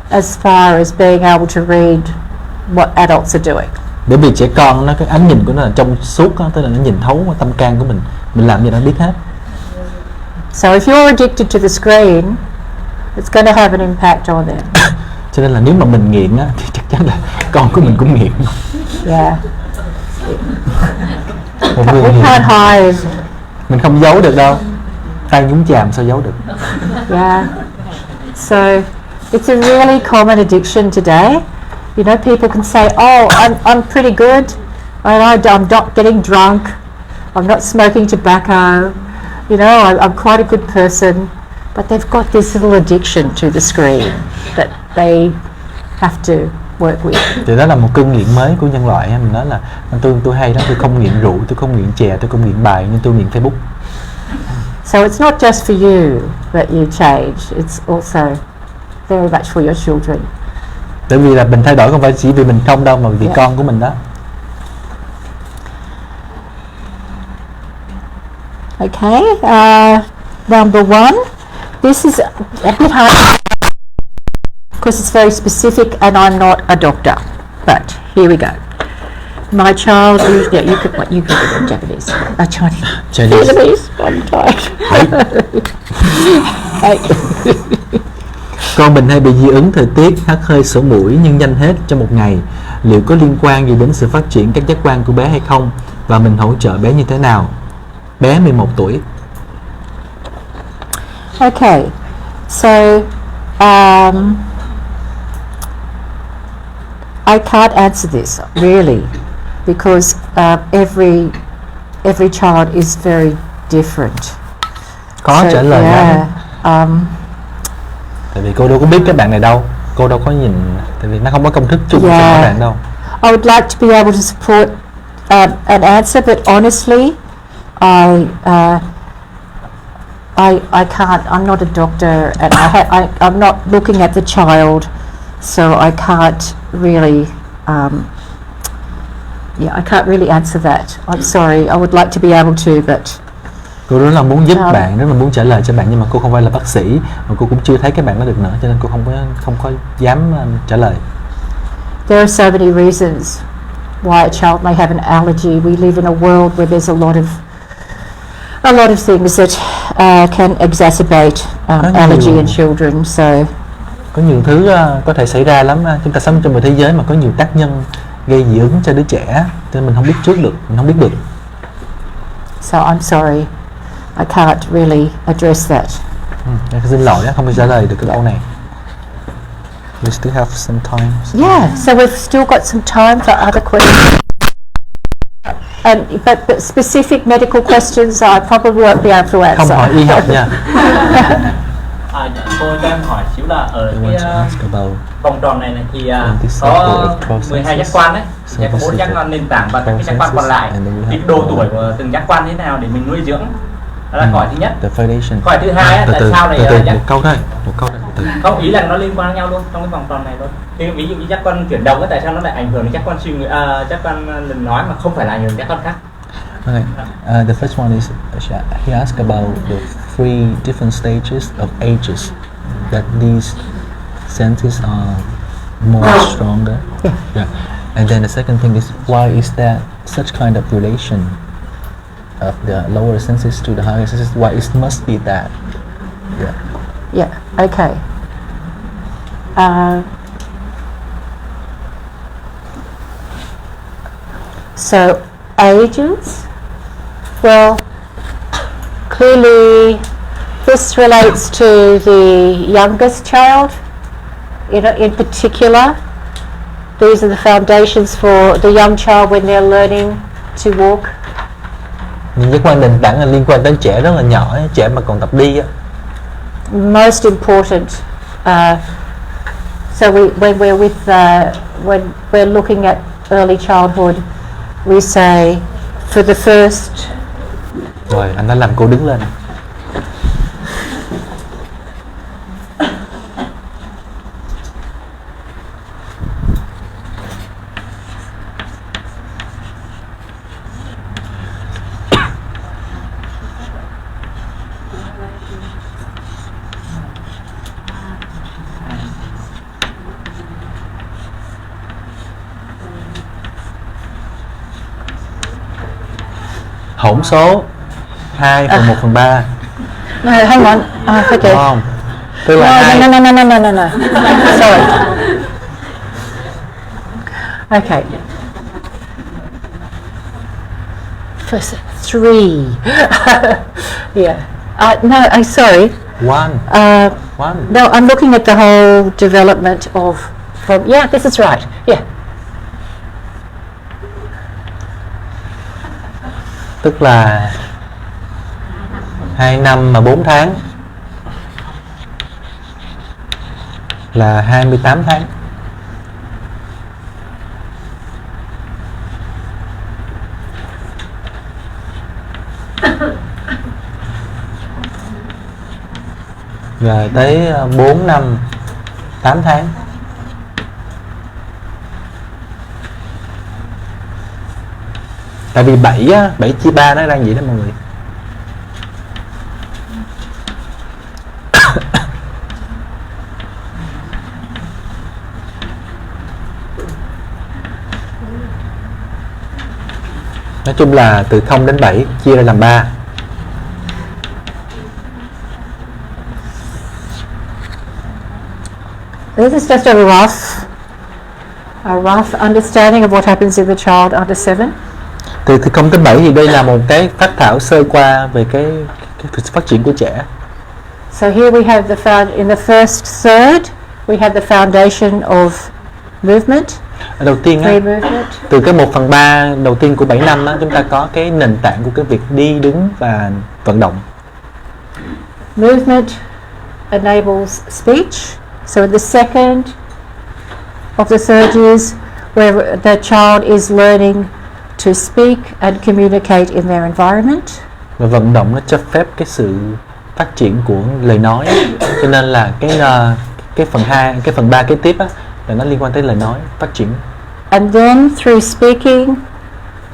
as far as being able to read what adults are doing. Bởi vì trẻ con nó cái ánh nhìn của nó là trong suốt đó, tức là nó nhìn thấu tâm can của mình làm gì nó biết hết. So if you're addicted to the screen, it's going to have an impact on them. Cho nên là nếu mà mình nghiện á thì chắc chắn là con của mình cũng nghiện. Yeah. Một người We nghiện. can't hide. Mình không giấu được đâu. Tay nhúng chàm sao giấu được. Yeah. So it's a really common addiction today. You know, people can say, "Oh, I'm pretty good. I'm not getting drunk. I'm not smoking tobacco. You know, I'm quite a good person." But they've got this little addiction to the screen that they have to work with. Thì đó là một cơn nghiện mới của nhân loại. Mình nói là tôi hay đó, tôi không nghiện rượu, tôi không nghiện chè, tôi không nghiện bài, nhưng tôi nghiện Facebook. So it's not just for you that you change. It's also very much for your children. Tại vì là mình thay đổi không phải chỉ vì mình không đâu, mà vì con của mình đó. Okay. Number one. This is a bit hard because it's very specific, and I'm not a doctor. But here we go. My child, you can do it in Japanese. Chinese. Vietnamese. I'm tired. Con mình hay bị dị ứng thời tiết, hắt hơi, sổ mũi nhưng nhanh hết trong một ngày. Liệu có liên quan gì đến sự phát triển các giác quan của bé hay không? Và mình hỗ trợ bé như thế nào? Bé 11 tuổi. Okay, so I can't answer this really because every child is very different. Có So, trả lời yeah, tại vì cô đâu có biết các bạn này đâu, cô đâu có nhìn, tại vì nó không có công thức chung cho các bạn đâu. I would like to be able to support an answer, but honestly, I can't. I'm not a doctor, and I'm not looking at the child, so I can't really. I can't really answer that. I'm sorry. I would like to be able to, but. Cô rất là muốn giúp bạn, rất là muốn trả lời cho bạn, nhưng mà cô không phải là bác sĩ, mà cô cũng chưa thấy các bạn nó được nữa, cho nên cô không có dám trả lời. There are so many reasons why a child may have an allergy. We live in a world where there's a lot of things that can exacerbate allergy in children. So có nhiều thứ có thể xảy ra lắm. Chúng ta sống trong một thế giới mà có nhiều tác nhân gây dị ứng cho đứa trẻ, cho nên mình không biết trước được, mình không biết được. So I'm sorry, I can't really address that. Xin lỗi, không thể trả lời được cái câu này. We still have some time. Yeah, so we've still got some time for other questions. But specific medical questions, I probably won't be able to answer. Không hỏi y học nha. Cô cho em hỏi xíu là ở I want to ask about vòng tròn này thì có 12 giác quan đấy, thì có 4 giác quan nền tảng và các giác quan còn lại. Thì độ tuổi của từng giác quan thế nào để mình nuôi dưỡng? Đó là câu hỏi thứ nhất. Câu hỏi thứ hai tại sao lại một câu thôi, không, ý là nó liên quan đến nhau luôn trong cái vòng tròn này luôn. Thì ví dụ như giác quan chuyển động, tại sao nó lại ảnh hưởng đến giác quan suy nghĩ, giác quan lần nói mà không phải là ảnh hưởng đến giác quan khác? Okay. The first one is he asked about the 3 different stages of ages that these senses are more stronger. Yeah. And then the second thing is, why is there such kind of relation of the lower senses to the higher senses? Why it must be that? Yeah. Yeah. Okay. So ages. Well, clearly this relates to the youngest child. In particular, these are the foundations for the young child when they're learning to walk. Những giác quan nền tảng là liên quan đến trẻ rất là nhỏ, trẻ mà còn tập đi á. Most important. So when we're looking at early childhood, we say for the first. Rồi anh đã làm cô đứng lên. Hỗn số 2/1/3. No, hang on. Okay. Không. Tức là No. Sorry. Okay. First 3. Yeah. No, I'm sorry. One. One. No, I'm looking at the whole development of yeah, this is right. Yeah. Tức là 2 năm mà 4 tháng là 28 tháng. Rồi tới 4 năm 8 tháng. Tại vì 7 chia 3 nó đang vậy đó mọi người. Nói chung là từ 0 đến 7 chia ra làm 3. This is just a rough understanding of what happens in the child under 7. Từ 0 đến 7 thì đây là một cái phác thảo sơ qua về cái phát triển của trẻ. So here we have in the first third we have the foundation of movement. Đầu tiên á, từ cái 1/3 đầu tiên của 7 năm á, chúng ta có cái nền tảng của cái việc đi, đứng và vận động. Movement enables speech. So in the second of the third years, where the child is learning to speak and communicate in their environment. Và vận động nó cho phép cái sự phát triển của lời nói, cho nên là cái phần 3 kế tiếp á, là nó liên quan tới lời nói, phát triển. And then through speaking,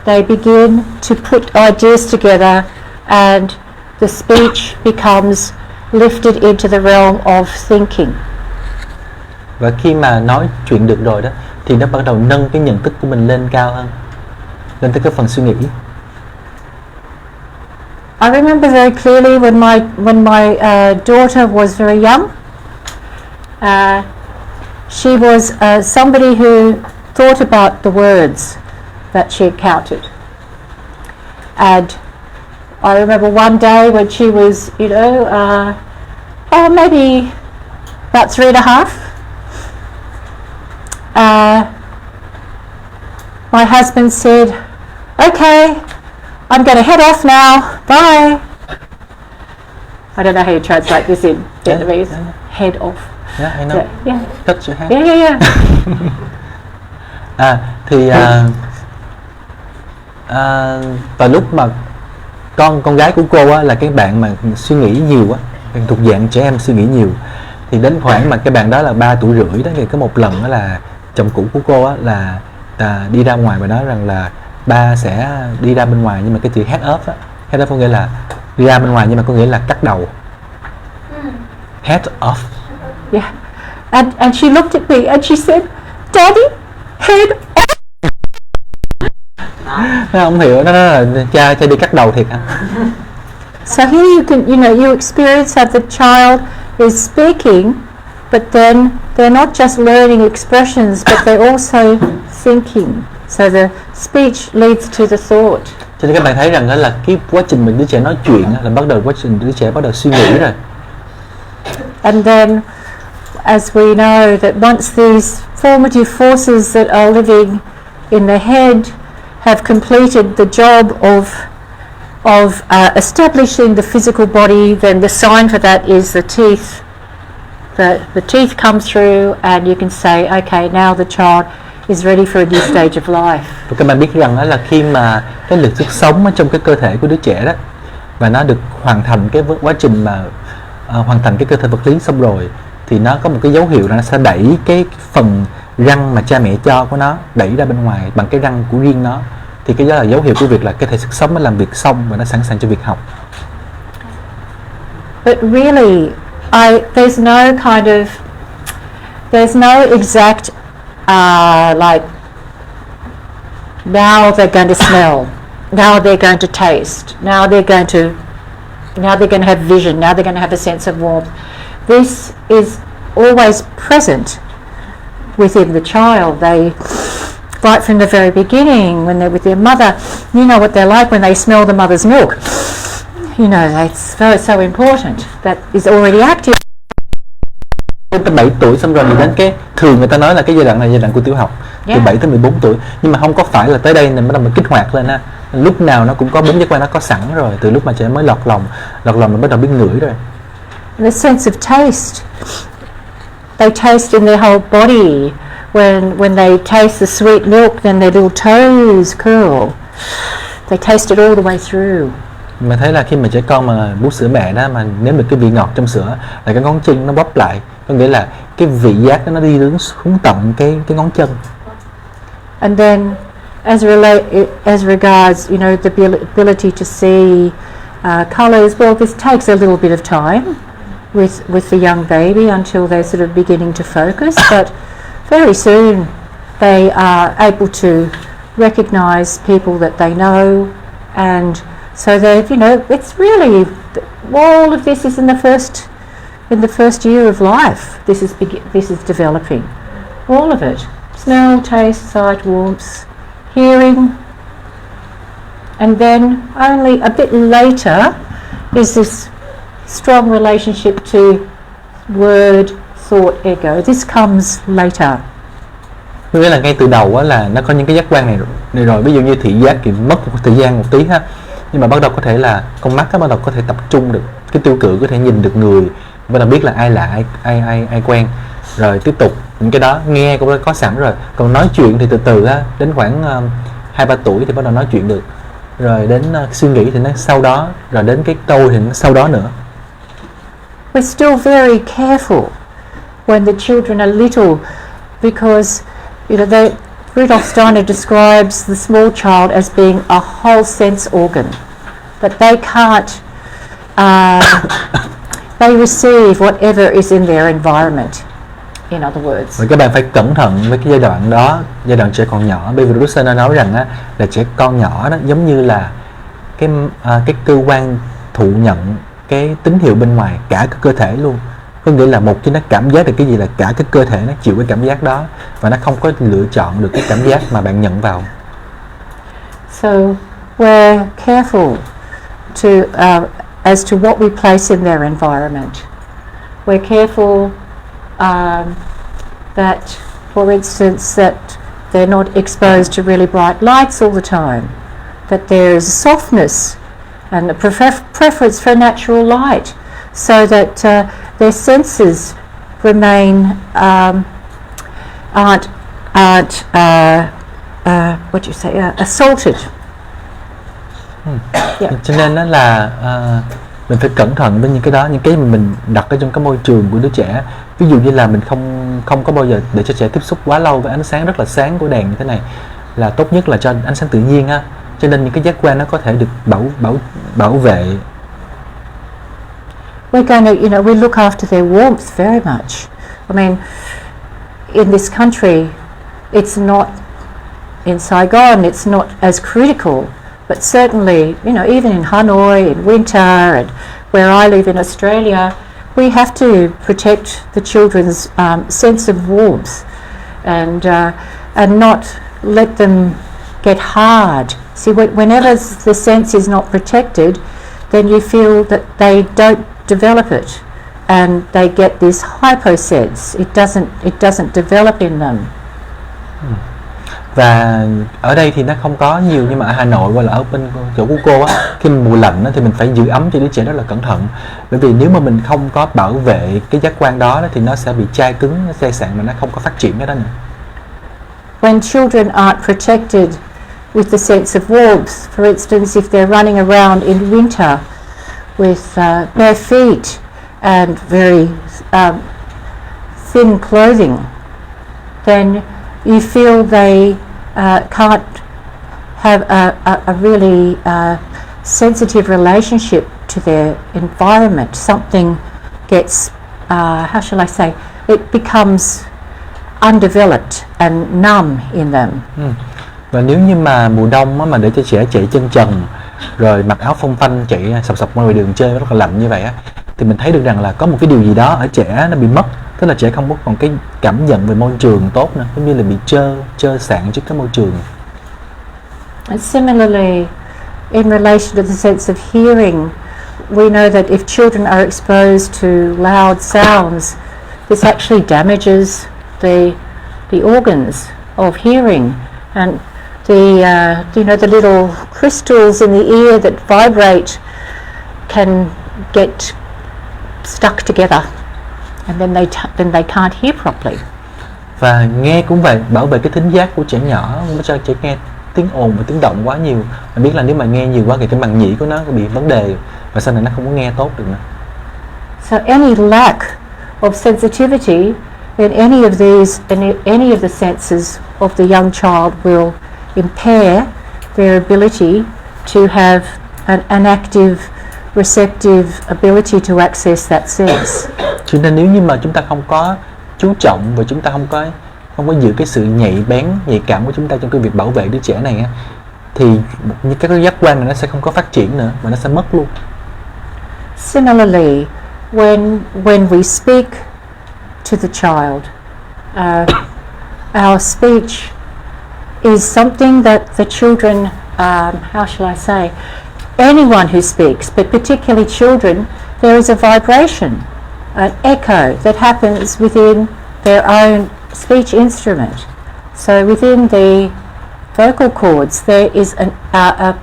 they begin to put ideas together, and the speech becomes lifted into the realm of thinking. Và khi mà nói chuyện được rồi đó, thì nó bắt đầu nâng cái nhận thức của mình lên cao hơn, lên tới cái phần suy nghĩ. I remember very clearly when my daughter was very young. She was somebody who thought about the words that she encountered. And I remember one day when she was, maybe about 3.5. My husband said, "Okay, I'm going to head off now. Bye." I don't know how you translate this in Vietnamese. Head off. Yeah, I know. Yeah. Touch your head. Yeah. Thì vào lúc mà con gái của cô á, là cái bạn mà suy nghĩ nhiều á, thuộc dạng trẻ em suy nghĩ nhiều, thì đến khoảng mà cái bạn đó là 3 tuổi rưỡi đó, thì có một lần đó là chồng cũ của cô á là đi ra ngoài và nói rằng là ba sẽ đi ra bên ngoài, nhưng mà cái chữ head off á, head off có nghĩa là đi ra bên ngoài, nhưng mà có nghĩa là cắt đầu. Head off. Yeah. And she looked at me and she said, "Daddy, head off." Nó không hiểu, nó nói là cha đi cắt đầu thiệt hả? So here you can, you experience that the child is speaking, but then they're not just learning expressions, but they're also thinking. So the speech leads to the thought. Cho nên các bạn thấy rằng đó là cái quá trình mình đứa trẻ nói chuyện là bắt đầu quá trình đứa trẻ bắt đầu suy nghĩ rồi. And then, as we know, that once these formative forces that are living in the head have completed the job of establishing the physical body, then the sign for that is the teeth. The teeth come through, and you can say, okay, now the child is ready for a new stage of life. Và các bạn biết rằng đó là khi mà cái lực sức sống ở trong cái cơ thể của đứa trẻ đó, và nó được hoàn thành cái quá trình mà hoàn thành cái cơ thể vật lý xong rồi, thì nó có một cái dấu hiệu là nó sẽ đẩy cái phần răng mà cha mẹ cho của nó đẩy ra bên ngoài bằng cái răng của riêng nó. Thì cái đó là dấu hiệu của việc là cái thể sức sống nó làm việc xong và nó sẵn sàng cho việc học. But really, there's no exact like, now they're going to smell, now they're going to taste, now they're going to have vision, now they're going to have a sense of warmth. This is always present within the child. They, right from the very beginning, when they're with their mother, you know what they're like when they smell the mother's milk. you know, it's so important. That is already active. Tới 7 tuổi xong rồi thì đến cái thường người ta nói là cái giai đoạn này giai đoạn của tiểu học, từ 7 tới 14 tuổi, nhưng mà không có phải là tới đây mình bắt đầu mình kích hoạt lên ha. Lúc nào nó cũng có 4 giác quan, nó có sẵn rồi từ lúc mà trẻ mới lọt lòng mình bắt đầu biết ngửi rồi. The sense of taste, they taste in their whole body. When they taste the sweet milk, then their little toes curl. They taste it all the way through. Mình thấy là khi mà trẻ con mà bú sữa mẹ đó, mà nếu được cái vị ngọt trong sữa là cái ngón chân nó bóp lại, có nghĩa là cái vị giác đó nó đi xuống tận cái ngón chân. And then as regards, you know, the ability to see colours, well, this takes a little bit of time with the young baby until they're sort of beginning to focus, but very soon they are able to recognize people that they know, and so that, you know, it's really all of this is in the first year of life. This is developing, all of it: smell, taste, sight, warmth, hearing, and then only a bit later is this strong relationship to word, thought, ego. This comes later. Nghĩa là ngay từ đầu á là nó có những cái giác quan này rồi, ví dụ như thị giác thì mất một thời gian một tí ha, nhưng mà bắt đầu có thể là con mắt á bắt đầu có thể tập trung được, cái tiêu cự có thể nhìn được người, bắt đầu biết là ai lạ, ai quen, rồi tiếp tục những cái đó nghe cũng đã có sẵn rồi. Còn nói chuyện thì từ từ á, đến khoảng 2-3 tuổi thì bắt đầu nói chuyện được, rồi đến suy nghĩ thì nó sau đó, rồi đến cái câu thì nó sau đó nữa. We're still very careful when the children are little, because, you know, Rudolf Steiner describes the small child as being a whole sense organ, but they can't they receive whatever is in their environment, in other words. Và các bạn phải cẩn thận với cái giai đoạn đó, giai đoạn trẻ còn nhỏ. Bởi vì Rudolf Steiner nói rằng á, là trẻ con nhỏ đó giống như là cái cơ quan thụ nhận cái tín hiệu bên ngoài cả cái cơ thể luôn. Có nghĩa là một khi nó cảm giác được cái gì là cả cái cơ thể nó chịu cái cảm giác đó, và nó không có lựa chọn được cái cảm giác mà bạn nhận vào. So we're careful to as to what we place in their environment. We're careful that, for instance, that they're not exposed to really bright lights all the time, that there's softness and a preference for natural light, so that their senses remain aren't assaulted. Yeah. Cho nên đó là mình phải cẩn thận với những cái đó, những cái mà mình đặt ở trong cái môi trường của đứa trẻ. Ví dụ như là mình không có bao giờ để cho trẻ tiếp xúc quá lâu với ánh sáng rất là sáng của đèn như thế này, là tốt nhất là cho ánh sáng tự nhiên ha. Cho nên những cái giác quan nó có thể được bảo vệ. We're going to, you know, we look after their warmth very much. I mean, in this country, it's not, in Saigon, it's not as critical, but certainly, you know, even in Hanoi in winter, and where I live in Australia, we have to protect the children's sense of warmth, and not let them get hard. See, whenever the sense is not protected, then you feel that they don't develop it, and they get this hyposense. It doesn't develop in them. Và ở đây thì nó không có nhiều, nhưng mà ở Hà Nội hoặc là ở bên chỗ của cô á, khi mùa lạnh á, thì mình phải giữ ấm cho đứa trẻ rất là cẩn thận. Bởi vì nếu mà mình không có bảo vệ cái giác quan đó thì nó sẽ bị chai cứng, nó chai sạn mà nó không có phát triển cái đó nữa. When children aren't protected with the sense of warmth, for instance, if they're running around in winter with bare feet and very thin clothing, then you feel they can't have a really sensitive relationship to their environment. Something gets, how shall I say, it becomes undeveloped and numb in them. Và nếu như mà mùa đông á, mà để cho trẻ chạy chân trần rồi mặc áo phông phanh chạy sọc ngoài đường chơi rất là lạnh như vậy á, thì mình thấy được rằng là có một cái điều gì đó ở trẻ nó bị mất, tức là trẻ không có còn cái cảm nhận về môi trường tốt nữa, giống như là bị trơ sạn trước cái môi trường. And similarly, in relation to the sense of hearing, we know that if children are exposed to loud sounds, this actually damages the organs of hearing, and the little crystals in the ear that vibrate can get stuck together, and then they can't hear properly. Và nghe cũng vậy, bảo vệ cái thính giác của trẻ nhỏ, không cho trẻ nghe tiếng ồn và tiếng động quá nhiều. Mình biết là nếu mà nghe nhiều quá thì cái màng nhĩ của nó bị vấn đề và sau này nó không có nghe tốt được nữa. So any lack of sensitivity in any of the senses of the young child will impair their ability to have an active, receptive ability to access that sense. Cho nên nếu như mà chúng ta không có chú trọng và chúng ta không có giữ cái sự nhạy bén, nhạy cảm của chúng ta trong cái việc bảo vệ đứa trẻ này á, thì như các cái giác quan này nó sẽ không có phát triển nữa và nó sẽ mất luôn. Similarly, when we speak to the child, our speech is something that the children, how shall I say, anyone who speaks, but particularly children, there is a vibration, an echo that happens within their own speech instrument. So within the vocal cords there is a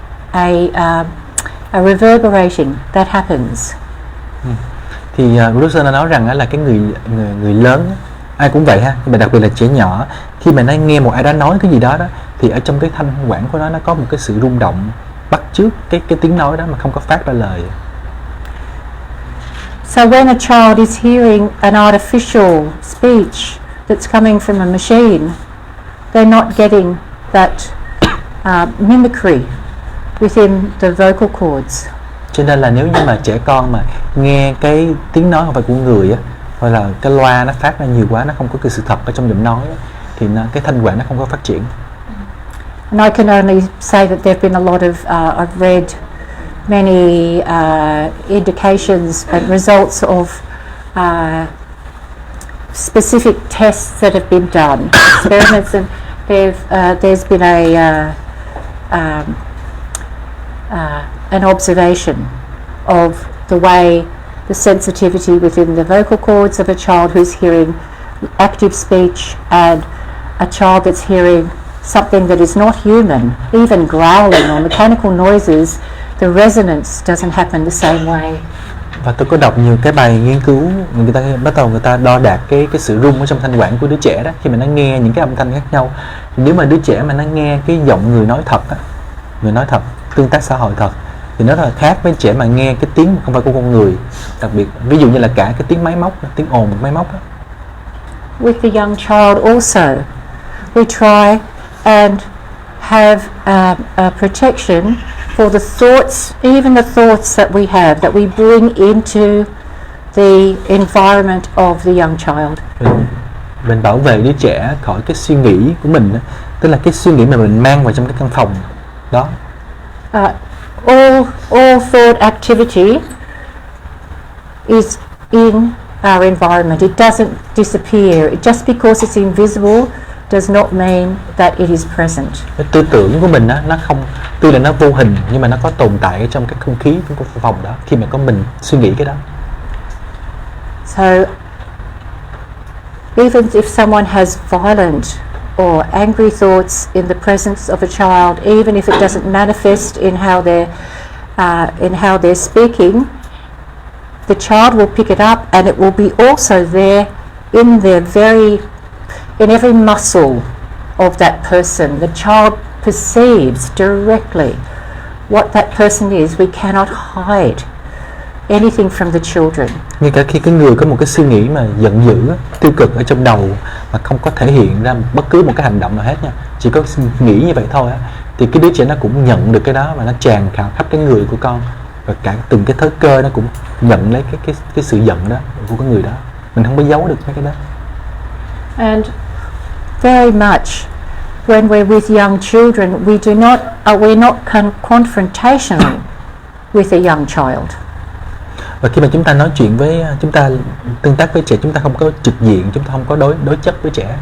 reverberating that happens. Thì Rosen nói rằng là cái người lớn ai cũng vậy ha, nhưng mà đặc biệt là trẻ nhỏ, khi mà nó nghe một ai đó nói cái gì đó thì ở trong cái thanh quản của nó có một cái sự rung động bắt chước cái tiếng nói đó mà không có phát ra lời. So when a child is hearing an artificial speech that's coming from a machine, they're not getting that mimicry within the vocal cords. Cho nên là nếu như mà trẻ con mà nghe cái tiếng nói không phải của người á, hoặc là cái loa nó phát ra nhiều quá, nó không có cái sự thật ở trong giọng nói á, thì cái thanh quản nó không có phát triển. And I can only say that there have been a lot of I've read many indications and results of specific tests that have been done, experiments, and there's been an observation of the way the sensitivity within the vocal cords of a child who's hearing active speech and a child that's hearing something that is not human, even growling or mechanical noises, the resonance doesn't happen the same way. Và tôi có đọc nhiều cái bài nghiên cứu, người ta bắt đầu người ta đo đạc cái sự rung ở trong thanh quản của đứa trẻ đó, khi mà nó nghe những cái âm thanh khác nhau. Nếu mà đứa trẻ mà nó nghe cái giọng người nói thật á, người nói thật, tương tác xã hội thật, thì nó rất là khác với trẻ mà nghe cái tiếng không phải của con người. Đặc biệt ví dụ như là cả cái tiếng máy móc, tiếng ồn của máy móc đó. With the young child also, we try and have a protection for the thoughts, even the thoughts that we have, that we bring into the environment of the young child. Mình bảo vệ đứa trẻ khỏi cái suy nghĩ của mình, tức là cái suy nghĩ mà mình mang vào trong cái căn phòng đó. All thought activity is in our environment. It doesn't disappear. Just because it's invisible does not mean that it is present. Cái tư tưởng của mình nó không, tuy là nó vô hình nhưng mà nó có tồn tại ở trong cái không khí của phòng đó khi mà có mình suy nghĩ cái đó. So even if someone has violent or angry thoughts in the presence of a child, even if it doesn't manifest in how they're speaking, the child will pick it up and it will be also there in every muscle of that person. The child perceives directly what that person is. We cannot hide anything from the children. Ngay cả khi cái người có một cái suy nghĩ mà giận dữ, tiêu cực ở trong đầu mà không có thể hiện ra bất cứ một cái hành động nào hết nha, chỉ có nghĩ như vậy thôi á, thì cái đứa trẻ nó cũng nhận được cái đó và nó tràn khắp cái người của con, và cả từng cái thớ cơ nó cũng nhận lấy cái sự giận đó của cái người đó. Mình không có giấu được mấy cái đó. And very much when we're with young children, we're not confrontational with a young child. Và khi mà chúng ta nói chuyện với, chúng ta tương tác với trẻ, chúng ta không có trực diện, chúng ta không có đối chất với trẻ.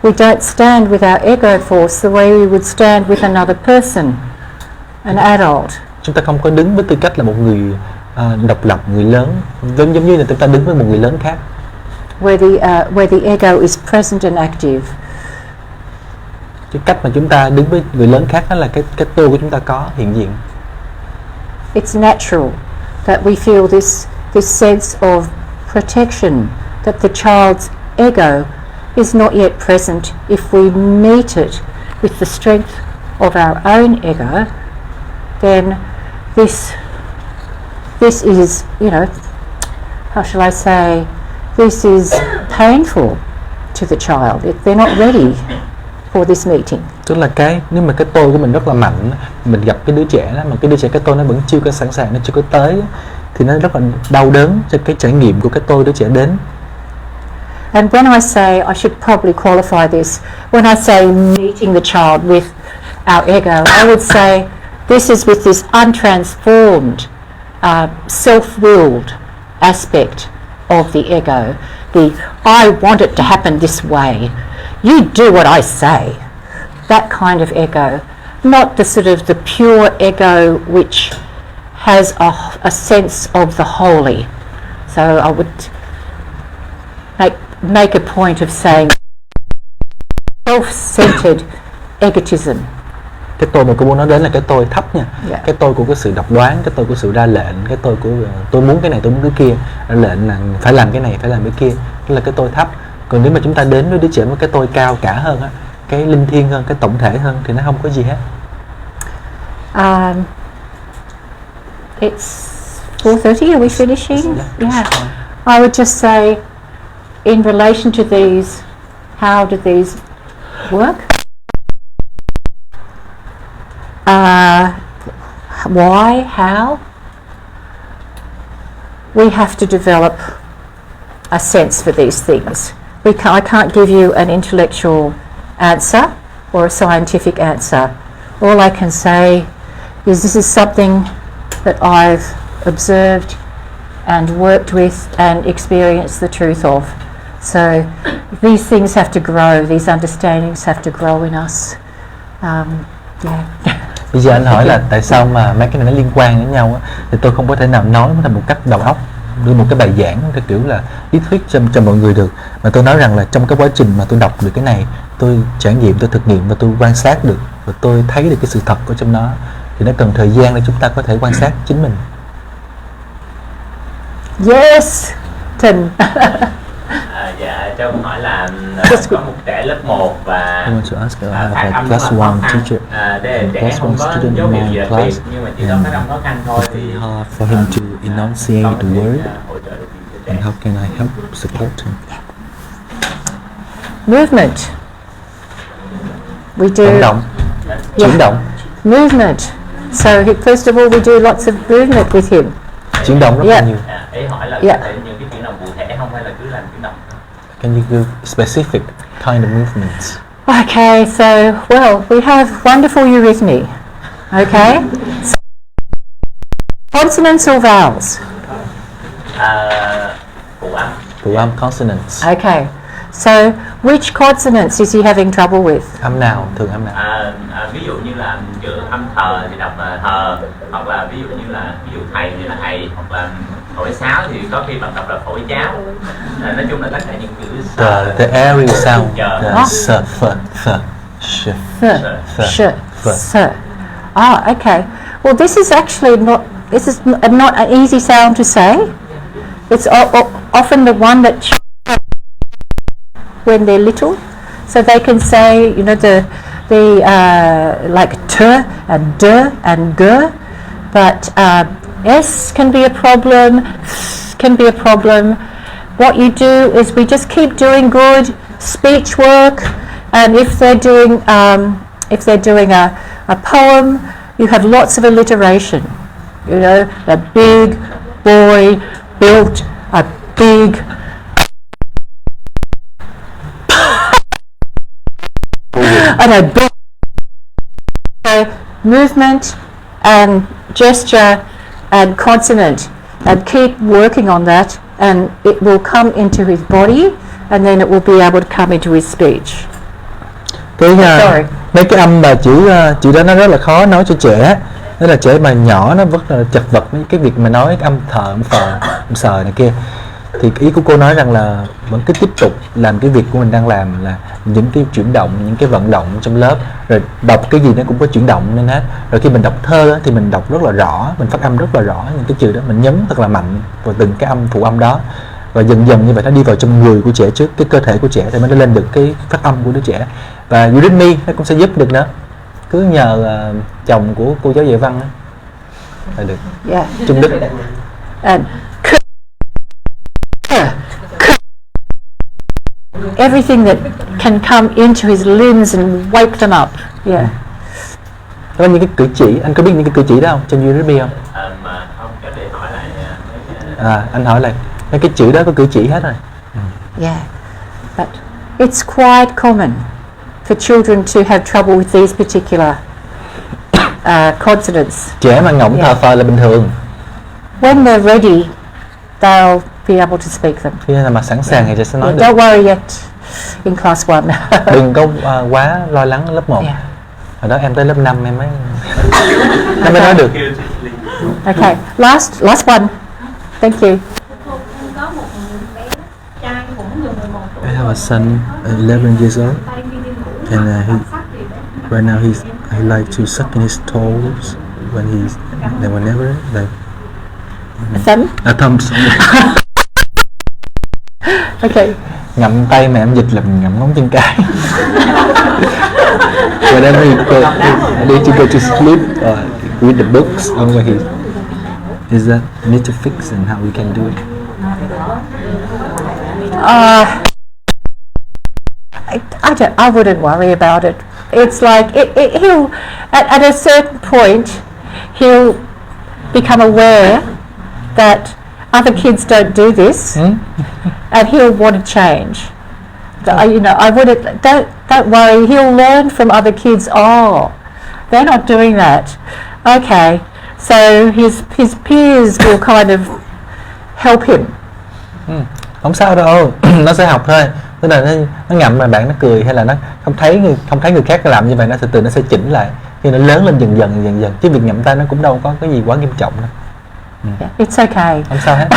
We don't stand with our ego force the way we would stand with another person, an adult. Chúng ta không có đứng với tư cách là một người độc lập, người lớn, giống như là chúng ta đứng với một người lớn khác. Where the ego is present and active. Cái cách mà chúng ta đứng với người lớn khác đó là cái tôi của chúng ta có hiện diện. It's natural that we feel this sense of protection, that the child's ego is not yet present. If we meet it with the strength of our own ego, then this is, how shall I say, this is painful to the child. They're not ready for this meeting. Tức là nếu mà cái tôi của mình rất là mạnh, mình gặp cái đứa trẻ đó, mà cái đứa trẻ cái tôi nó vẫn chưa có sẵn sàng, nó chưa có tới, thì nó rất là đau đớn cho cái trải nghiệm của cái tôi đứa trẻ đến. And when I say, I should probably qualify this, when I say meeting the child with our ego, I would say this is with this untransformed, self-willed aspect of the ego. The I want it to happen this way. You do what I say. That kind of ego. Not the sort of the pure ego which has a sense of the holy. So I would make a point of saying self-centered egotism. Cái tôi mà cô muốn nói đến là cái tôi thấp nha. Yeah. Cái tôi của cái sự độc đoán, cái tôi của sự ra lệnh, cái tôi của tôi muốn cái này, tôi muốn cái kia, ra lệnh là phải làm cái này, phải làm cái kia. Đó là cái tôi thấp. Còn nếu mà chúng ta đến với đứa trẻ với cái tôi cao cả hơn á, cái linh thiêng hơn, cái tổng thể hơn, thì nó không có gì hết. It's 4:30. Are we finishing? Yeah. I would just say, in relation to these, how do these work? Why? How? We have to develop a sense for these things. I can't give you an intellectual answer or a scientific answer. All I can say is this is something that I've observed and worked with and experienced the truth of. So these things have to grow, these understandings have to grow in us. Bây giờ anh hỏi là tại sao mà mấy cái này nó liên quan với nhau á, thì tôi không có thể nào nói nó một cách đầu óc, đưa một cái bài giảng, cái kiểu là lý thuyết cho mọi người được, mà tôi nói rằng là trong cái quá trình mà tôi đọc được cái này, tôi trải nghiệm, tôi thực nghiệm và tôi quan sát được, và tôi thấy được cái sự thật của trong nó, thì nó cần thời gian để chúng ta có thể quan sát chính mình. Yes, Tin. Dạ, cho câu hỏi là có một trẻ lớp 1 và I want to ask phát âm class rất là khó 1 khăn. teacher. Trẻ không có dấu hiệu gì đặc biệt, nhưng mà chỉ có phát âm khó khăn thôi, thì hard for him to enunciate the word, and how can I help support him? Movement. We do Vận động, chuyển động. movement. So first of all, we do lots of movement with him. Chuyển động rất là nhiều. ý hỏi là có thể những cái chuyển động cụ thể không, hay là cứ làm chuyển động? Can you give specific kind of movements? Okay, so, well, we have wonderful eurythmy. Okay? So, consonants or vowels? Phụ âm, consonants. Okay. So, which consonants is he having trouble with? Âm nào, thường âm nào? Ví dụ như là chữ âm thờ thì đọc là thờ, hoặc là ví dụ như là thầy thì là thầy, hoặc là phổi sáo thì có khi bạn đọc là phổi cháo. Nói chung là tất cả những chữ The airy sound, the s, f, th, sh, Sh, s. Okay. Well, this is actually not an easy sound to say. It's often the one that when they're little, so they can say, the like t and d and g, but s can be a problem, can be a problem. What you do is we just keep doing good speech work, and if they're doing a poem, you have lots of alliteration. A big boy built a big movement and gesture and consonant, and keep working on that, and it will come into his body, and then it will be able to come into his speech. Mấy cái âm mà chữ đó nó rất là khó nói cho trẻ, Đó là trẻ mà nhỏ nó rất là chật vật với cái việc mà nói cái âm thờ, âm phờ, âm sờ này kia. Thì ý của cô nói rằng là vẫn cứ tiếp tục làm cái việc của mình đang làm, là những cái chuyển động, những cái vận động trong lớp, rồi đọc cái gì nó cũng có chuyển động nên hết. Rồi khi mình đọc thơ á, thì mình đọc rất là rõ, mình phát âm rất là rõ những cái chữ đó, mình nhấn thật là mạnh vào từng cái âm phụ âm đó. Và dần dần như vậy nó đi vào trong người của trẻ trước, cái cơ thể của trẻ, thì mới lên được cái phát âm của đứa trẻ. Và Udemy nó cũng sẽ giúp được nữa. Cứ nhờ chồng của cô giáo dạy văn là được. Trung Đức. Everything that can come into his limbs and wake them up. Có những cái cử chỉ, anh có biết những cái cử chỉ đó không trên Udemy không? Mà không, để hỏi lại. Anh hỏi lại, mấy cái chữ đó có cử chỉ hết rồi. Yeah, but it's quite common for children to have trouble with these particular consonants. Trẻ mà ngỗng thờ phờ là bình thường. When they're ready, they'll be able to speak them. Khi nào mà sẵn sàng thì sẽ nói được. Don't worry yet in class 1. Đừng có quá lo lắng lớp 1. Hồi đó em tới lớp 5 em mới em mới nói được. Okay, last one. Thank you. I have a son, 11 years old, and right now he like to suck in his toes whenever like. Thumb? Thumb. Okay. Ngậm tay mà em dịch là ngậm ngón chân cái. Whenever he need to go to sleep or read the books, or is that need to fix and how we can do it? I wouldn't worry about it. It's like he'll at a certain point he'll become aware that other kids don't do this, and he'll want to change. I wouldn't. Don't worry. He'll learn from other kids. Oh, they're not doing that. Okay, so his peers will kind of help him. Không sao đâu, nó sẽ học thôi. Tức là nó ngậm mà bạn nó cười, hay là nó không thấy người khác làm như vậy, nó từ từ nó sẽ chỉnh lại khi nó lớn lên dần dần. Chứ việc ngậm tay nó cũng đâu có cái gì quá nghiêm trọng đâu. It's okay. Không sao hết.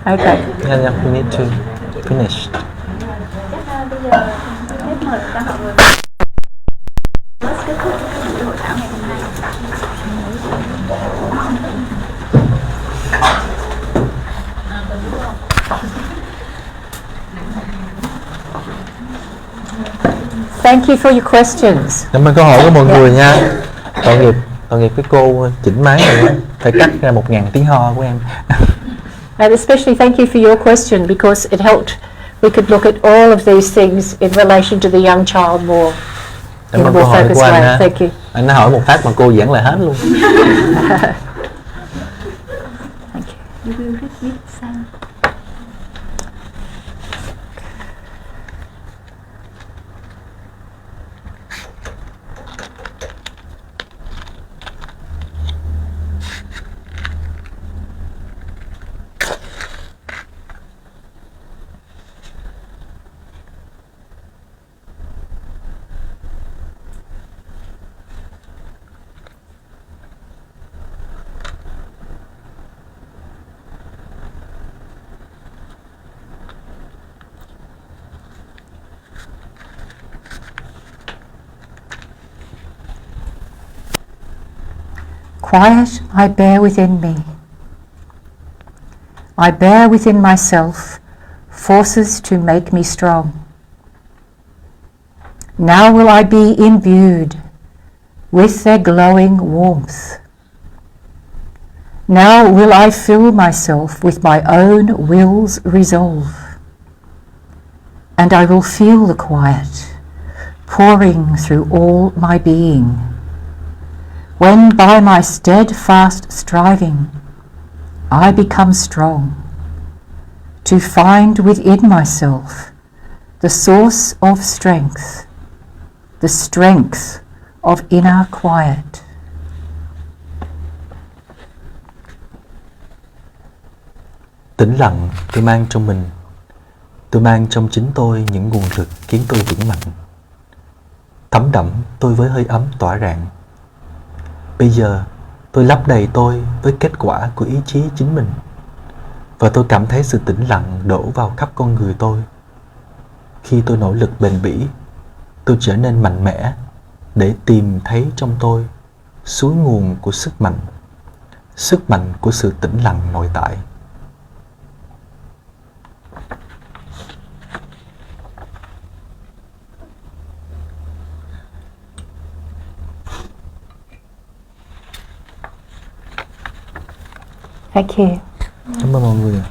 Okay. Yeah, we need to finish. Thank you for your questions. Cảm ơn câu hỏi của mọi người nha. Tội nghiệp cái cô chỉnh máy này phải cắt ra 1.000 tiếng ho của em. And especially thank you for your question, because it helped. We could look at all of these things in relation to the young child more. Cảm ơn câu hỏi của anh ha. Thank you. Anh đã hỏi một phát mà cô giảng lại hết luôn. Thank you. You will read some. Quiet I bear within me. I bear within myself forces to make me strong. Now will I be imbued with their glowing warmth. Now will I fill myself with my own will's resolve. And I will feel the quiet pouring through all my being, when by my steadfast striving I become strong, to find within myself the source of strength, the strength of inner quiet. Tĩnh lặng tôi mang trong mình, tôi mang trong chính tôi những nguồn lực khiến tôi vững mạnh. thấm đẫm tôi với hơi ấm tỏa rạng. Bây giờ tôi lấp đầy tôi với kết quả của ý chí chính mình, và tôi cảm thấy sự tĩnh lặng đổ vào khắp con người tôi. Khi tôi nỗ lực bền bỉ, tôi trở nên mạnh mẽ để tìm thấy trong tôi suối nguồn của sức mạnh của sự tĩnh lặng nội tại. Thank you. Cảm ơn mọi người.